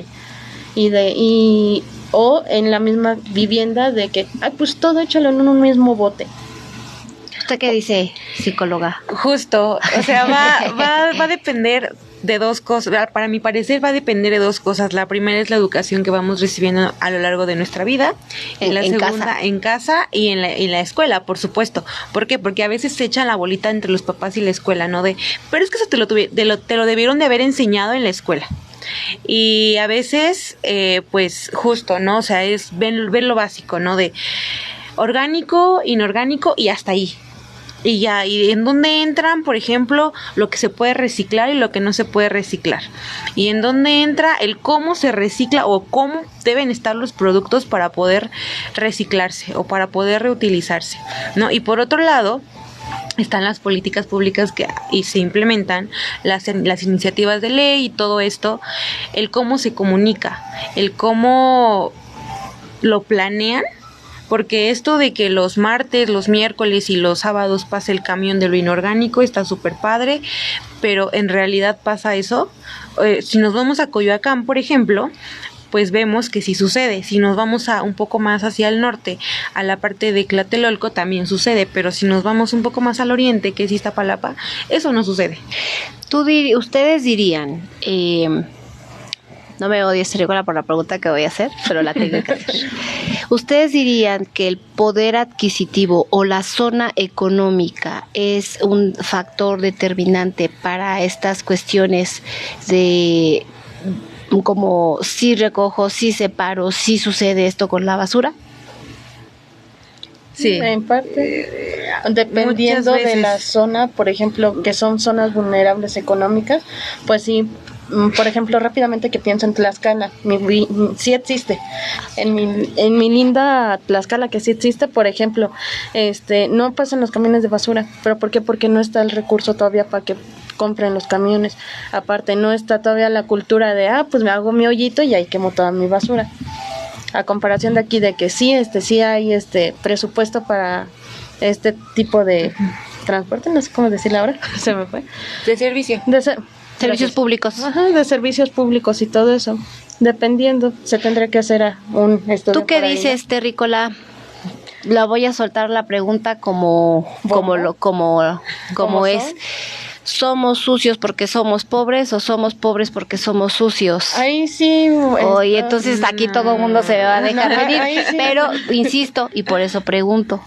o en la misma vivienda de que, pues todo échalo en un mismo bote. ¿Usted qué dice, psicóloga? Justo, o sea, va a depender de dos cosas. Para mi parecer va a depender de dos cosas. La primera es la educación que vamos recibiendo a lo largo de nuestra vida. La segunda, en casa y en la escuela, por supuesto. ¿Por qué? Porque a veces se echan la bolita entre los papás y la escuela, ¿no? Pero es que eso te lo debieron de haber enseñado en la escuela. Y a veces, pues justo, ¿no? O sea, es ver lo básico, ¿no? De orgánico, inorgánico y hasta ahí. Y ya, y en dónde entran, por ejemplo, lo que se puede reciclar y lo que no se puede reciclar. Y en dónde entra el cómo se recicla o cómo deben estar los productos para poder reciclarse o para poder reutilizarse, ¿no? Y por otro lado, están las políticas públicas y se implementan las iniciativas de ley y todo esto, el cómo se comunica, el cómo lo planean. Porque esto de que los martes, los miércoles y los sábados pase el camión de lo inorgánico está súper padre, pero en realidad pasa eso. Si nos vamos a Coyoacán, por ejemplo, pues vemos que sí sucede. Si nos vamos un poco más hacia el norte, a la parte de Tlatelolco, también sucede, pero si nos vamos un poco más al oriente, que es Iztapalapa, eso no sucede. Ustedes dirían... no me odies, Terrícola, por la pregunta que voy a hacer, pero la tengo que hacer. ¿Ustedes dirían que el poder adquisitivo o la zona económica es un factor determinante para estas cuestiones de como si recojo, si separo, si sucede esto con la basura? Sí, en parte, dependiendo de la zona, por ejemplo, que son zonas vulnerables económicas, pues sí. Por ejemplo, rápidamente que pienso en Tlaxcala, sí existe. En mi linda Tlaxcala, que sí existe, por ejemplo, no pasan los camiones de basura. ¿Pero por qué? Porque no está el recurso todavía para que compren los camiones. Aparte, no está todavía la cultura de, pues me hago mi hoyito y ahí quemo toda mi basura. A comparación de aquí, de que sí hay presupuesto para este tipo de transporte, no sé cómo decirlo ahora, se me fue. De servicio. Servicios públicos. Ajá, de servicios públicos y todo eso. Dependiendo, se tendría que hacer un estudio. ¿Tú qué dices, Terrícola? La voy a soltar la pregunta como es. ¿Somos sucios porque somos pobres o somos pobres porque somos sucios? Ahí sí. Oye, entonces aquí todo el mundo se va a dejar venir. Sí. Pero insisto, y por eso pregunto.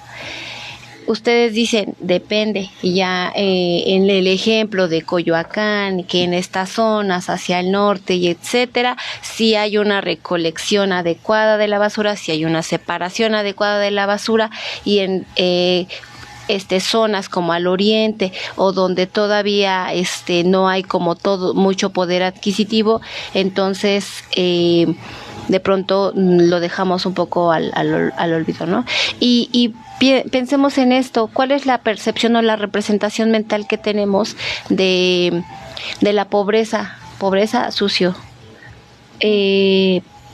Ustedes dicen, depende, y ya en el ejemplo de Coyoacán, que en estas zonas hacia el norte y etcétera, sí hay una recolección adecuada de la basura, sí hay una separación adecuada de la basura, y en zonas como al oriente o donde todavía no hay como todo mucho poder adquisitivo, entonces de pronto lo dejamos un poco al olvido, ¿no? Y pensemos en esto, ¿cuál es la percepción o la representación mental que tenemos de la pobreza sucio?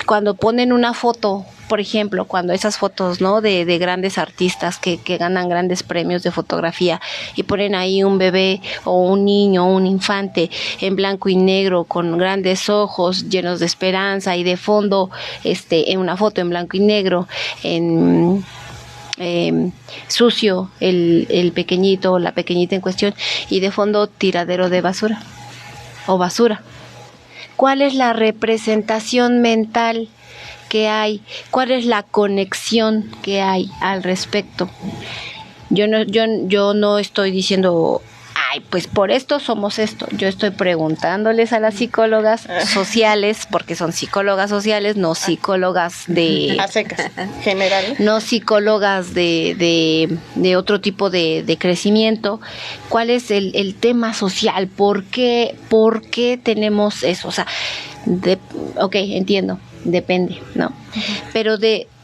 Cuando ponen una foto, por ejemplo, cuando esas fotos, ¿no?, de grandes artistas que ganan grandes premios de fotografía y ponen ahí un bebé o un niño o un infante en blanco y negro con grandes ojos llenos de esperanza y de fondo en una foto en blanco y negro sucio el pequeñito o la pequeñita en cuestión y de fondo tiradero de basura o basura. ¿Cuál es la representación mental que hay? ¿Cuál es la conexión que hay al respecto? Yo no estoy diciendo, ay, pues por esto somos esto. Yo estoy preguntándoles a las psicólogas sociales, porque son psicólogas sociales, no psicólogas de... A secas, general. No psicólogas de otro tipo de crecimiento. ¿Cuál es el tema social? ¿Por qué tenemos eso? O sea, ok, entiendo, depende, ¿no? Pero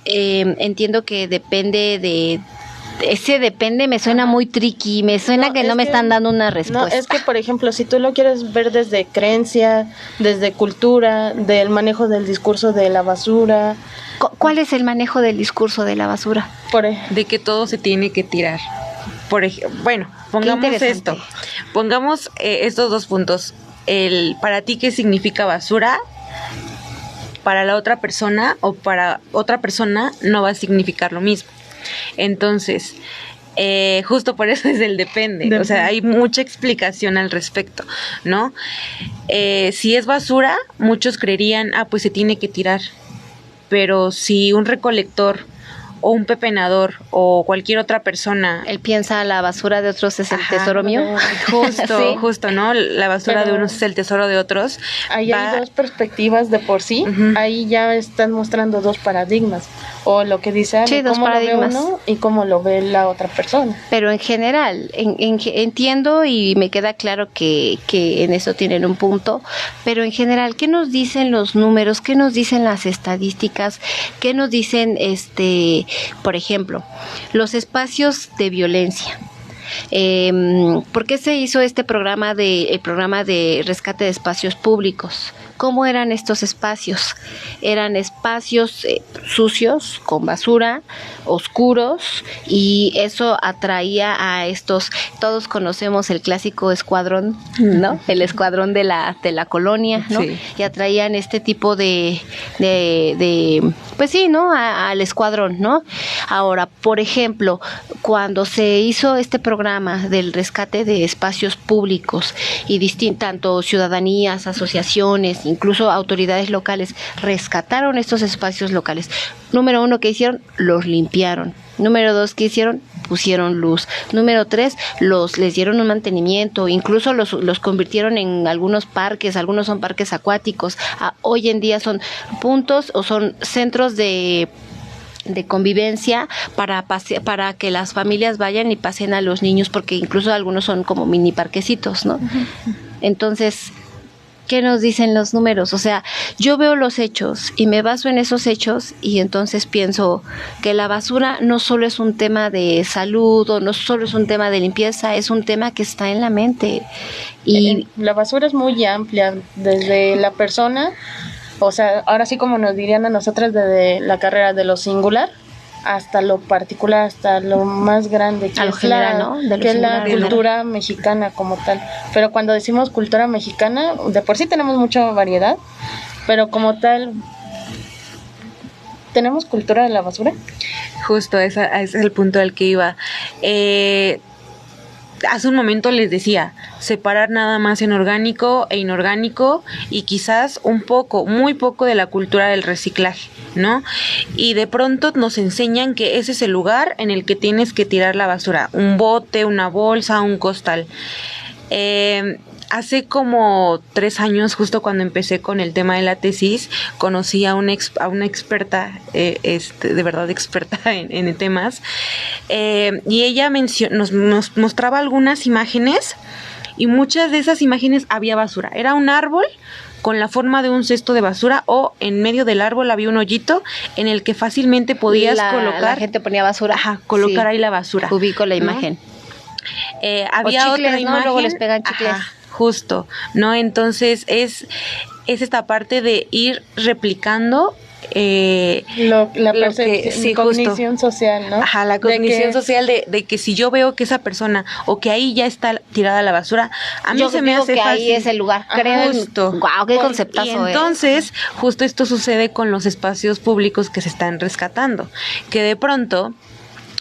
entiendo que depende de... Ese depende me suena muy tricky, me suena que no me están dando una respuesta. No, es que, por ejemplo, si tú lo quieres ver desde creencia, desde cultura, del manejo del discurso de la basura. ¿Cuál es el manejo del discurso de la basura? De que todo se tiene que tirar. Por ejemplo, bueno, pongamos esto. Pongamos estos dos puntos. Para ti, ¿qué significa basura? Para la otra persona o para otra persona no va a significar lo mismo. Entonces, justo por eso es el depende. O sea, hay mucha explicación al respecto, ¿no? Si es basura, muchos creerían, pues se tiene que tirar. Pero si un recolector o un pepenador o cualquier otra persona... Él piensa la basura de otros es el tesoro mío. Justo, ¿no? La basura de unos es el tesoro de otros. Ahí hay dos perspectivas de por sí. Ahí ya están mostrando dos paradigmas. O lo que dice cómo lo ve uno y cómo lo ve la otra persona. Pero en general, entiendo y me queda claro que en eso tienen un punto, pero en general, ¿qué nos dicen los números? ¿Qué nos dicen las estadísticas? ¿Qué nos dicen, por ejemplo, los espacios de violencia? ¿Por qué se hizo el programa de rescate de espacios públicos? ¿Cómo eran estos espacios? Eran espacios sucios, con basura, oscuros, y eso atraía a estos, todos conocemos el clásico escuadrón, ¿no? El escuadrón de la colonia, ¿no? Sí. Y atraían este tipo de pues sí, ¿no? Al escuadrón, ¿no? Ahora, por ejemplo, cuando se hizo este programa del rescate de espacios públicos y tanto ciudadanías, asociaciones, incluso autoridades locales rescataron estos espacios locales. Número 1, ¿qué hicieron? Los limpiaron. Número 2, ¿qué hicieron? Pusieron luz. Número 3, les dieron un mantenimiento, incluso los convirtieron en algunos parques, algunos son parques acuáticos. Hoy en día son puntos o son centros de convivencia para que las familias vayan y pasen a los niños, porque incluso algunos son como mini parquecitos, ¿no? Entonces, ¿qué nos dicen los números? O sea, yo veo los hechos y me baso en esos hechos y entonces pienso que la basura no solo es un tema de salud o no solo es un tema de limpieza, es un tema que está en la mente. Y la basura es muy amplia, desde la persona, o sea, ahora sí como nos dirían a nosotras desde la carrera de lo singular hasta lo particular, hasta lo más grande, que es general, ¿no? Que es la cultura mexicana como tal. Pero cuando decimos cultura mexicana, de por sí tenemos mucha variedad, pero como tal, ¿tenemos cultura de la basura? Justo, ese es el punto al que iba. Hace un momento les decía, separar nada más en orgánico e inorgánico y quizás un poco, muy poco de la cultura del reciclaje, ¿no? Y de pronto nos enseñan que ese es el lugar en el que tienes que tirar la basura, un bote, una bolsa, un costal. Hace como 3 años, justo cuando empecé con el tema de la tesis, conocí a una experta, de verdad experta en temas, y ella nos mostraba algunas imágenes, y muchas de esas imágenes había basura. Era un árbol con la forma de un cesto de basura, o en medio del árbol había un hoyito en el que fácilmente podías colocar. La gente ponía basura. Ajá, colocar ahí la basura. Ubico la imagen. Había o chicles, otra imagen. ¿no? Luego les pegan chicles. Ajá, justo, ¿no? Entonces es esta parte de ir replicando cognición social, ¿no? Ajá, la cognición social de que si yo veo que esa persona o que ahí ya está tirada la basura, a mí se me hace que fácil. ahí es el lugar, creo. Justo. Wow, qué conceptazo. Y entonces, justo esto sucede con los espacios públicos que se están rescatando, que de pronto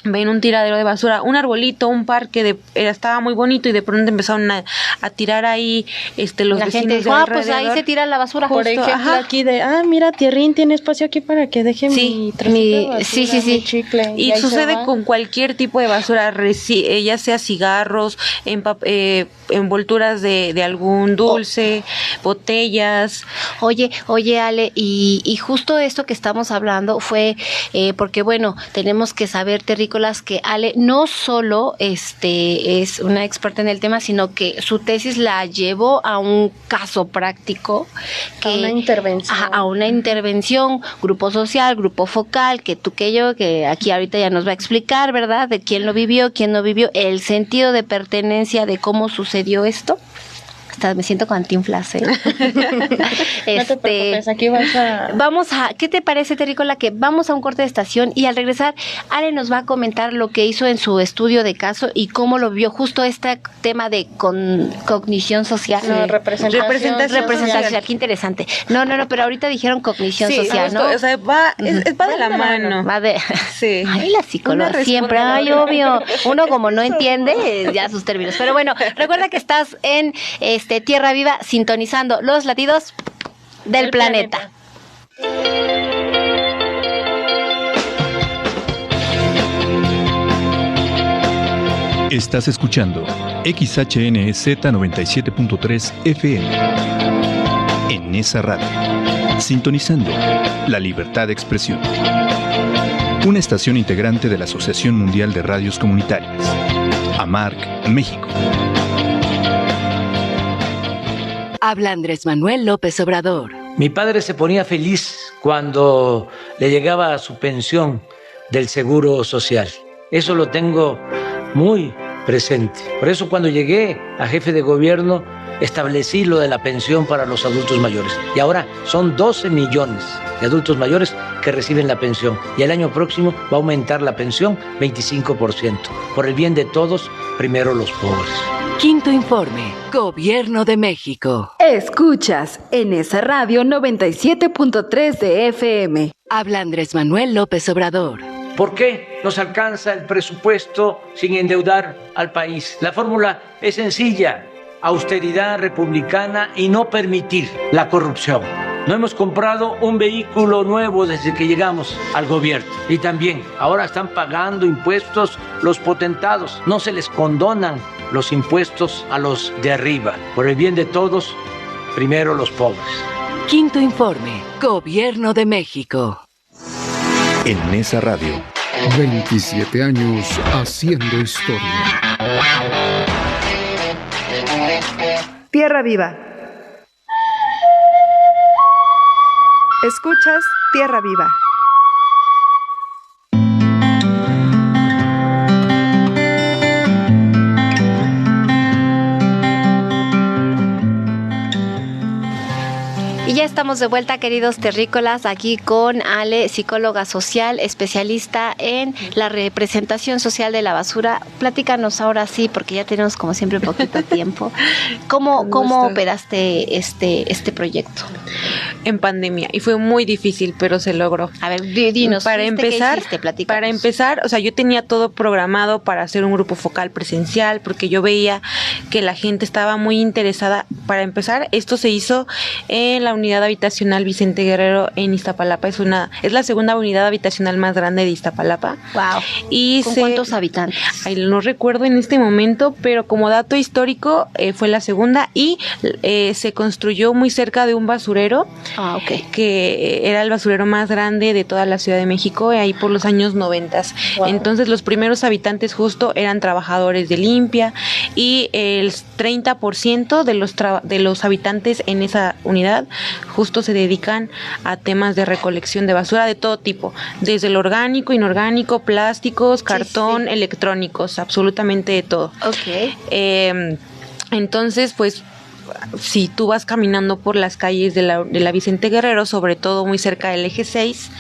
ven un tiradero de basura, un arbolito, un parque estaba muy bonito, y de pronto empezaron a tirar ahí los la vecinos gente dijo, pues ahí se tira la basura. Por ejemplo, aquí mira, Tierrín tiene espacio aquí para que deje mi chicle. Y sucede con cualquier tipo de basura, ya sea cigarros, envolturas de algún dulce, botellas. Oye, Ale, y justo esto que estamos hablando fue porque, bueno, tenemos que saber, Terrícolas, que Ale no solo es una experta en el tema, sino que su tesis la llevó a un caso práctico, a una intervención. A una intervención, grupo social, grupo focal, que tú, que yo, que aquí ahorita ya nos va a explicar, ¿verdad? De quién lo vivió, quién no vivió, el sentido de pertenencia de cómo sucedió esto. Me siento Cantinflas, ¿eh? No te preocupes, aquí vamos a... ¿Qué te parece, Terrícola? Que vamos a un corte de estación y al regresar, Ale nos va a comentar lo que hizo en su estudio de caso y cómo lo vio justo este tema de cognición social. No, representación social. Qué interesante. No, pero ahorita dijeron cognición social, ¿no? O sea, va de la mano. Va de... Sí. Ay, la psicología siempre. Ay, obvio. Uno como no entiende ya sus términos. Pero bueno, recuerda que estás en Tierra Viva, sintonizando los latidos del planeta. Estás escuchando XHNZ 97.3 FM en esa radio, sintonizando la libertad de expresión. Una estación integrante de la Asociación Mundial de Radios Comunitarias, AMARC, México. Habla Andrés Manuel López Obrador. Mi padre se ponía feliz cuando le llegaba su pensión del Seguro Social. Eso lo tengo muy presente. Por eso cuando llegué a jefe de gobierno establecí lo de la pensión para los adultos mayores. Y ahora son 12 millones de adultos mayores que reciben la pensión. Y el año próximo va a aumentar la pensión 25%. Por el bien de todos, primero los pobres. Quinto informe, Gobierno de México. Escuchas en esa radio 97.3 de FM. Habla Andrés Manuel López Obrador. ¿Por qué nos alcanza el presupuesto sin endeudar al país? La fórmula es sencilla: austeridad republicana y no permitir la corrupción. No hemos comprado un vehículo nuevo desde que llegamos al gobierno. Y también ahora están pagando impuestos los potentados. No se les condonan los impuestos a los de arriba. Por el bien de todos, primero los pobres. Quinto informe, Gobierno de México. En esa radio. 27 años haciendo historia. Tierra Viva. Escuchas Tierra Viva. Y ya estamos de vuelta, queridos terrícolas, aquí con Ale, psicóloga social, especialista en la representación social de la basura. Platícanos ahora sí, porque ya tenemos como siempre poquito tiempo. ¿Cómo operaste este proyecto? En pandemia, y fue muy difícil, pero se logró. A ver, dinos, para empezar, o sea, yo tenía todo programado para hacer un grupo focal presencial, porque yo veía que la gente estaba muy interesada. Para empezar, esto se hizo en la unidad habitacional Vicente Guerrero en Iztapalapa. Es la segunda unidad habitacional más grande de Iztapalapa. Wow. Y ¿Con cuántos habitantes? No recuerdo en este momento, pero como dato histórico fue la segunda, y se construyó muy cerca de un basurero. Que era el basurero más grande de toda la Ciudad de México, ahí por los años 90. Wow. Entonces los primeros habitantes justo eran trabajadores de limpia, y el 30% de los habitantes en esa unidad justo se dedican a temas de recolección de basura de todo tipo, desde el orgánico, inorgánico, plásticos, cartón, electrónicos, absolutamente de todo. Entonces, pues, si tú vas caminando por las calles de la Vicente Guerrero, sobre todo muy cerca del eje 6,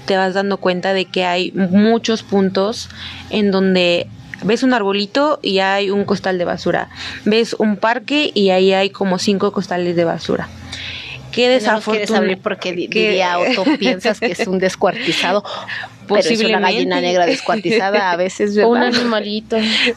te vas dando cuenta de que hay muchos puntos en donde ves un arbolito y hay un costal de basura, ves un parque y ahí hay como 5 costales de basura. Qué desafortunado. No quieres abrir porque diría Otto, piensas que es un descuartizado. Posiblemente. Pero es una gallina negra descuartizada a veces, ¿verdad? O un animalito.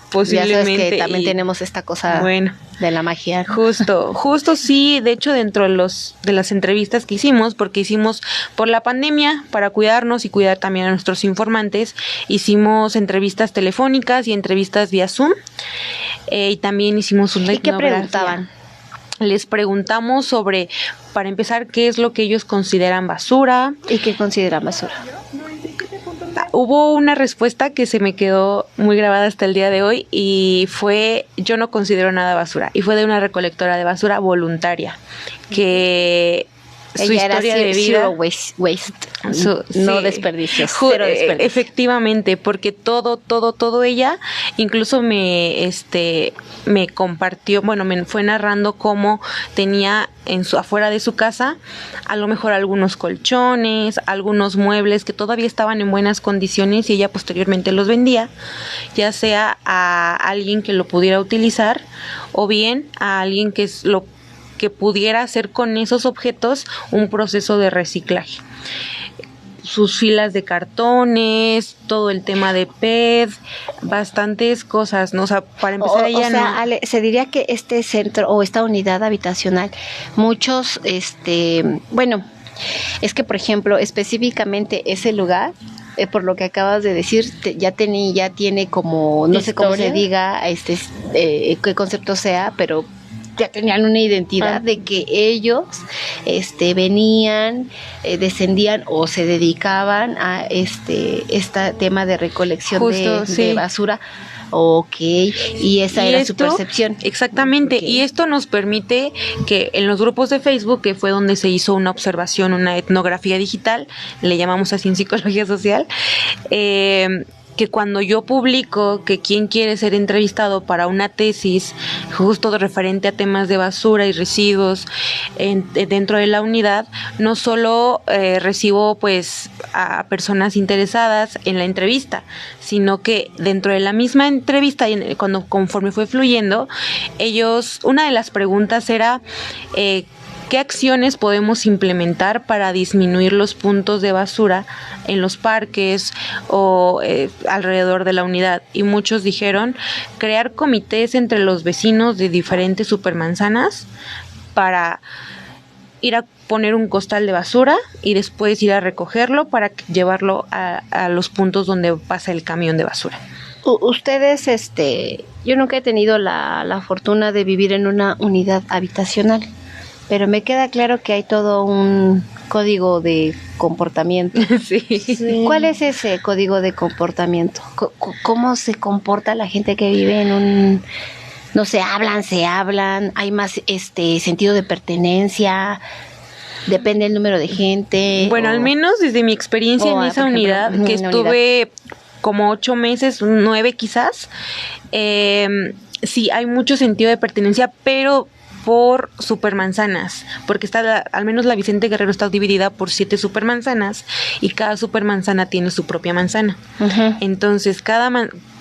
Posiblemente. Ya sabes que también tenemos esta cosa de la magia. Justo sí, de hecho dentro de las entrevistas que hicimos, porque hicimos por la pandemia, para cuidarnos y cuidar también a nuestros informantes, hicimos entrevistas telefónicas y entrevistas vía Zoom, y también hicimos una etnografía. ¿Y qué preguntaban? Les preguntamos sobre, para empezar, qué es lo que ellos consideran basura. ¿Y qué consideran basura? Hubo una respuesta que se me quedó muy grabada hasta el día de hoy, y fue: yo no considero nada basura, y fue de una recolectora de basura voluntaria que su ella historia era de vida, zero waste, no desperdicios, cero desperdicios. Efectivamente, porque todo ella incluso me compartió, me fue narrando cómo tenía afuera de su casa a lo mejor algunos colchones, algunos muebles que todavía estaban en buenas condiciones, y ella posteriormente los vendía, ya sea a alguien que lo pudiera utilizar, o bien a alguien que pudiera hacer con esos objetos un proceso de reciclaje. Sus filas de cartones, todo el tema de PET, bastantes cosas, ¿no? O sea, para empezar Ale, se diría que este centro o esta unidad habitacional, muchos, es que por ejemplo, específicamente ese lugar, por lo que acabas de decir, ya tiene como, no sé cómo se diga, qué concepto sea, pero ya tenían una identidad de que ellos venían, descendían o se dedicaban a este tema de recolección de basura. Y esa era su percepción. Exactamente, y esto nos permite que en los grupos de Facebook, que fue donde se hizo una observación, una etnografía digital, le llamamos así en psicología social, que cuando yo publico que quién quiere ser entrevistado para una tesis justo referente a temas de basura y residuos dentro de la unidad, no solo recibo pues a personas interesadas en la entrevista, sino que dentro de la misma entrevista, y conforme fue fluyendo, una de las preguntas era ¿qué acciones podemos implementar para disminuir los puntos de basura en los parques o alrededor de la unidad? Y muchos dijeron crear comités entre los vecinos de diferentes supermanzanas para ir a poner un costal de basura y después ir a recogerlo para llevarlo a los puntos donde pasa el camión de basura. Ustedes, yo nunca he tenido la fortuna de vivir en una unidad habitacional, pero me queda claro que hay todo un código de comportamiento. Sí. ¿Cuál es ese código de comportamiento? ¿Cómo se comporta la gente que vive en un... No se hablan, hay más sentido de pertenencia, depende del número de gente? Bueno, al menos desde mi experiencia en esa unidad, que estuve como 8 meses, 9 quizás, sí hay mucho sentido de pertenencia, pero por supermanzanas, porque está al menos la Vicente Guerrero está dividida por 7 supermanzanas y cada supermanzana tiene su propia manzana. Entonces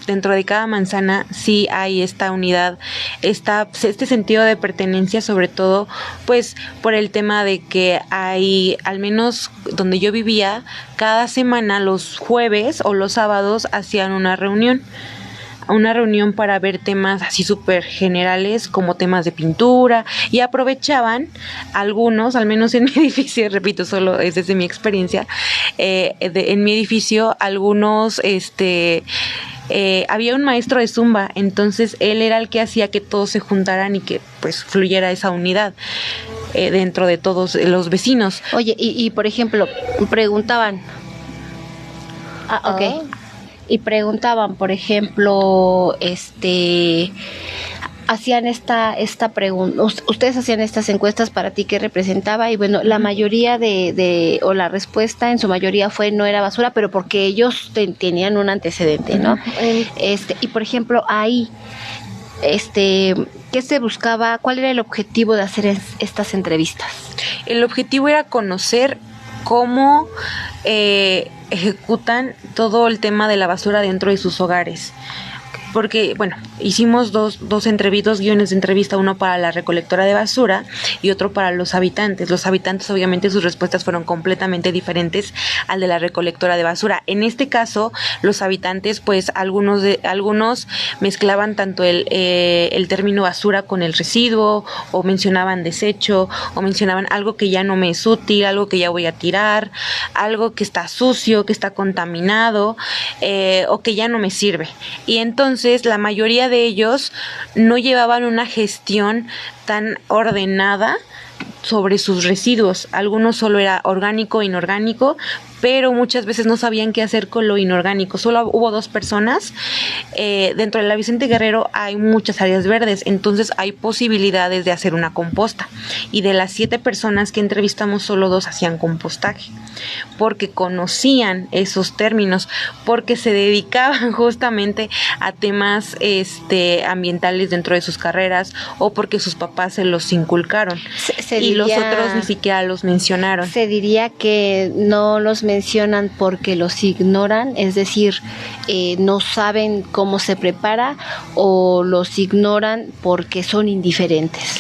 dentro de cada manzana sí hay esta unidad, este sentido de pertenencia, sobre todo pues por el tema de que hay, al menos donde yo vivía, cada semana los jueves o los sábados hacían una reunión para ver temas así súper generales como temas de pintura, y aprovechaban algunos, al menos en mi edificio, repito, solo es desde mi experiencia, en mi edificio algunos había un maestro de Zumba, entonces él era el que hacía que todos se juntaran y que pues fluyera esa unidad dentro de todos los vecinos. Oye, y por ejemplo, preguntaban, y preguntaban, por ejemplo, hacían esta pregunta, ustedes hacían estas encuestas para ti, ¿qué representaba? Y bueno, la mayoría o la respuesta en su mayoría fue no era basura, pero porque ellos tenían un antecedente, ¿no? Y por ejemplo, ahí, ¿qué se buscaba? ¿Cuál era el objetivo de hacer estas entrevistas? El objetivo era conocer cómo ejecutan todo el tema de la basura dentro de sus hogares. Porque, bueno, hicimos dos guiones de entrevista, uno para la recolectora de basura y otro para los habitantes. Los habitantes, obviamente, sus respuestas fueron completamente diferentes al de la recolectora de basura. En este caso, los habitantes, pues, algunos mezclaban tanto el término basura con el residuo, o mencionaban desecho, o mencionaban algo que ya no me es útil, algo que ya voy a tirar, algo que está sucio, que está contaminado, o que ya no me sirve. Y entonces, la mayoría de ellos no llevaban una gestión tan ordenada sobre sus residuos. Algunos solo era orgánico e inorgánico, pero muchas veces no sabían qué hacer con lo inorgánico. Solo hubo 2 personas. Dentro de la Vicente Guerrero hay muchas áreas verdes, entonces hay posibilidades de hacer una composta. Y de las 7 personas que entrevistamos, solo 2 hacían compostaje, porque conocían esos términos, porque se dedicaban justamente a temas ambientales dentro de sus carreras, o porque sus papás se los inculcaron. Y los otros ni siquiera los mencionaron. Se diría que no los mencionan porque los ignoran, es decir, no saben cómo se prepara, o los ignoran porque son indiferentes.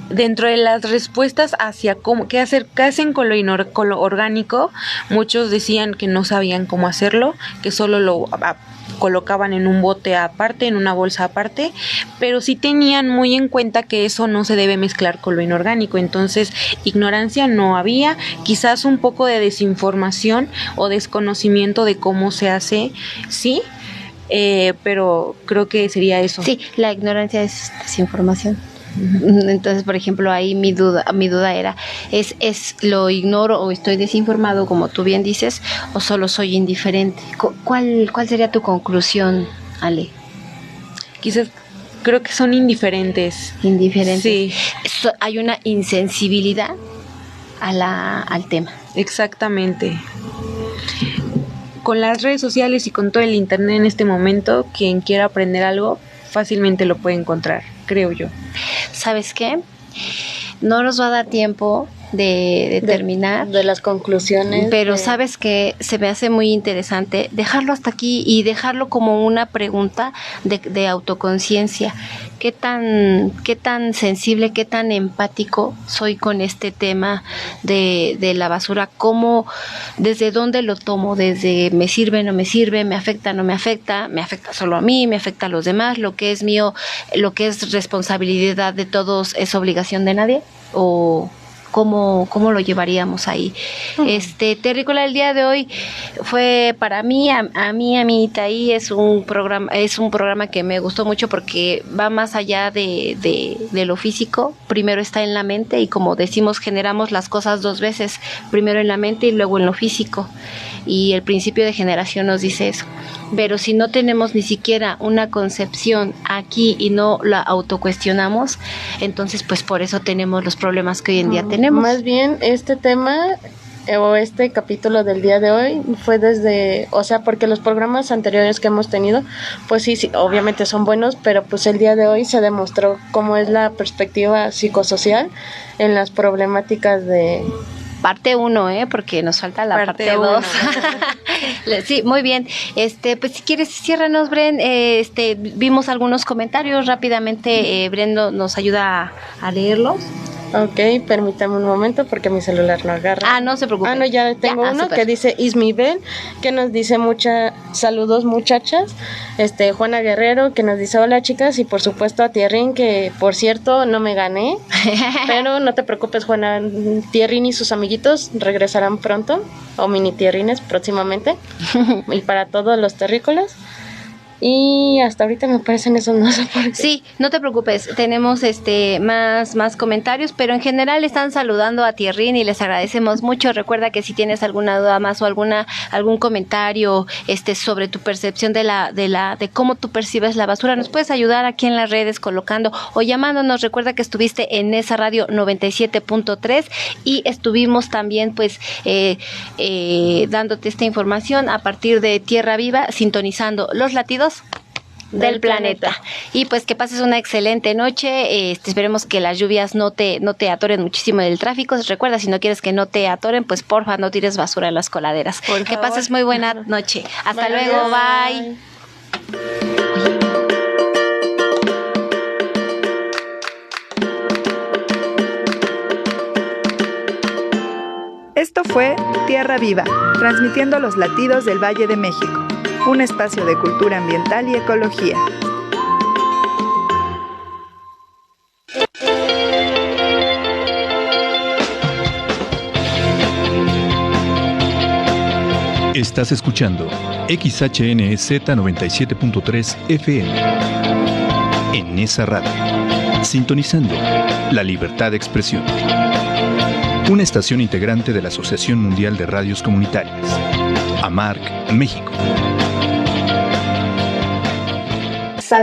Dentro de las respuestas hacia qué hacen con lo orgánico, muchos decían que no sabían cómo hacerlo, que solo lo colocaban en un bote aparte, en una bolsa aparte, pero sí tenían muy en cuenta que eso no se debe mezclar con lo inorgánico. Entonces, ignorancia no había, quizás un poco de desinformación o desconocimiento de cómo se hace, sí, pero creo que sería eso. Sí, la ignorancia es desinformación. Entonces, por ejemplo, ahí mi duda era, ¿es lo ignoro o estoy desinformado, como tú bien dices, o solo soy indiferente? ¿Cuál sería tu conclusión, Ale? Quizás creo que son indiferentes. Indiferentes. Sí. Hay una insensibilidad al tema. Exactamente. Con las redes sociales y con todo el internet en este momento, quien quiera aprender algo fácilmente lo puede encontrar, creo yo. ¿Sabes qué? No nos va a dar tiempo de terminar de las conclusiones, pero sabes que se me hace muy interesante dejarlo hasta aquí y dejarlo como una pregunta de autoconciencia. ¿Qué tan sensible, qué tan empático soy con este tema de la basura? ¿Cómo, desde dónde lo tomo? ¿Desde me sirve, no me sirve, me afecta, no me afecta, me afecta solo a mí, me afecta a los demás, lo que es mío, lo que es responsabilidad de todos es obligación de nadie? ¿O cómo lo llevaríamos ahí? Terrícola, el día de hoy fue para mí, a mí Itaí, es un programa que me gustó mucho porque va más allá de lo físico. Primero está en la mente, y como decimos, generamos las cosas 2 veces, primero en la mente y luego en lo físico, y el principio de generación nos dice eso. Pero si no tenemos ni siquiera una concepción aquí y no la autocuestionamos, entonces pues por eso tenemos los problemas que hoy en día tenemos. Más bien, este tema o este capítulo del día de hoy fue desde, o sea, porque los programas anteriores que hemos tenido, pues sí, obviamente son buenos, pero pues el día de hoy se demostró cómo es la perspectiva psicosocial en las problemáticas de... Parte 1, porque nos falta la parte 2. Sí, muy bien. Pues si quieres, ciérranos, Bren. Vimos algunos comentarios rápidamente. Bren nos ayuda a leerlos. Ok, permítame un momento porque mi celular no agarra. No se preocupe. No, ya tengo uno super. Que dice Ismibel, que nos dice saludos muchachas. Juana Guerrero, que nos dice hola chicas, y por supuesto a Tierrín, que por cierto no me gané, pero no te preocupes, Juana, Tierrín y sus amiguitos regresarán pronto, o mini Tierrines próximamente, y para todos los terrícolas. Y hasta ahorita me parecen esos, no sé por qué. Sí, no te preocupes, tenemos más comentarios, pero en general están saludando a Tierrín y les agradecemos mucho. Recuerda que si tienes alguna duda más o algún comentario sobre tu percepción de cómo tú percibes la basura, nos puedes ayudar aquí en las redes colocando o llamándonos. Recuerda que estuviste en esa radio 97.3 y estuvimos también pues dándote esta información a partir de Tierra Viva, sintonizando los latidos del planeta. Y pues que pases una excelente noche. Esperemos que las lluvias no te atoren muchísimo del tráfico. Recuerda, si no quieres que no te atoren, pues porfa, no tires basura en las coladeras. Que pases muy buena noche. Hasta luego, bye. Esto fue Tierra Viva, transmitiendo los latidos del Valle de México. Un espacio de cultura ambiental y ecología. Estás escuchando XHNZ 97.3 FM. En esa radio, sintonizando la libertad de expresión. Una estación integrante de la Asociación Mundial de Radios Comunitarias, AMARC, México.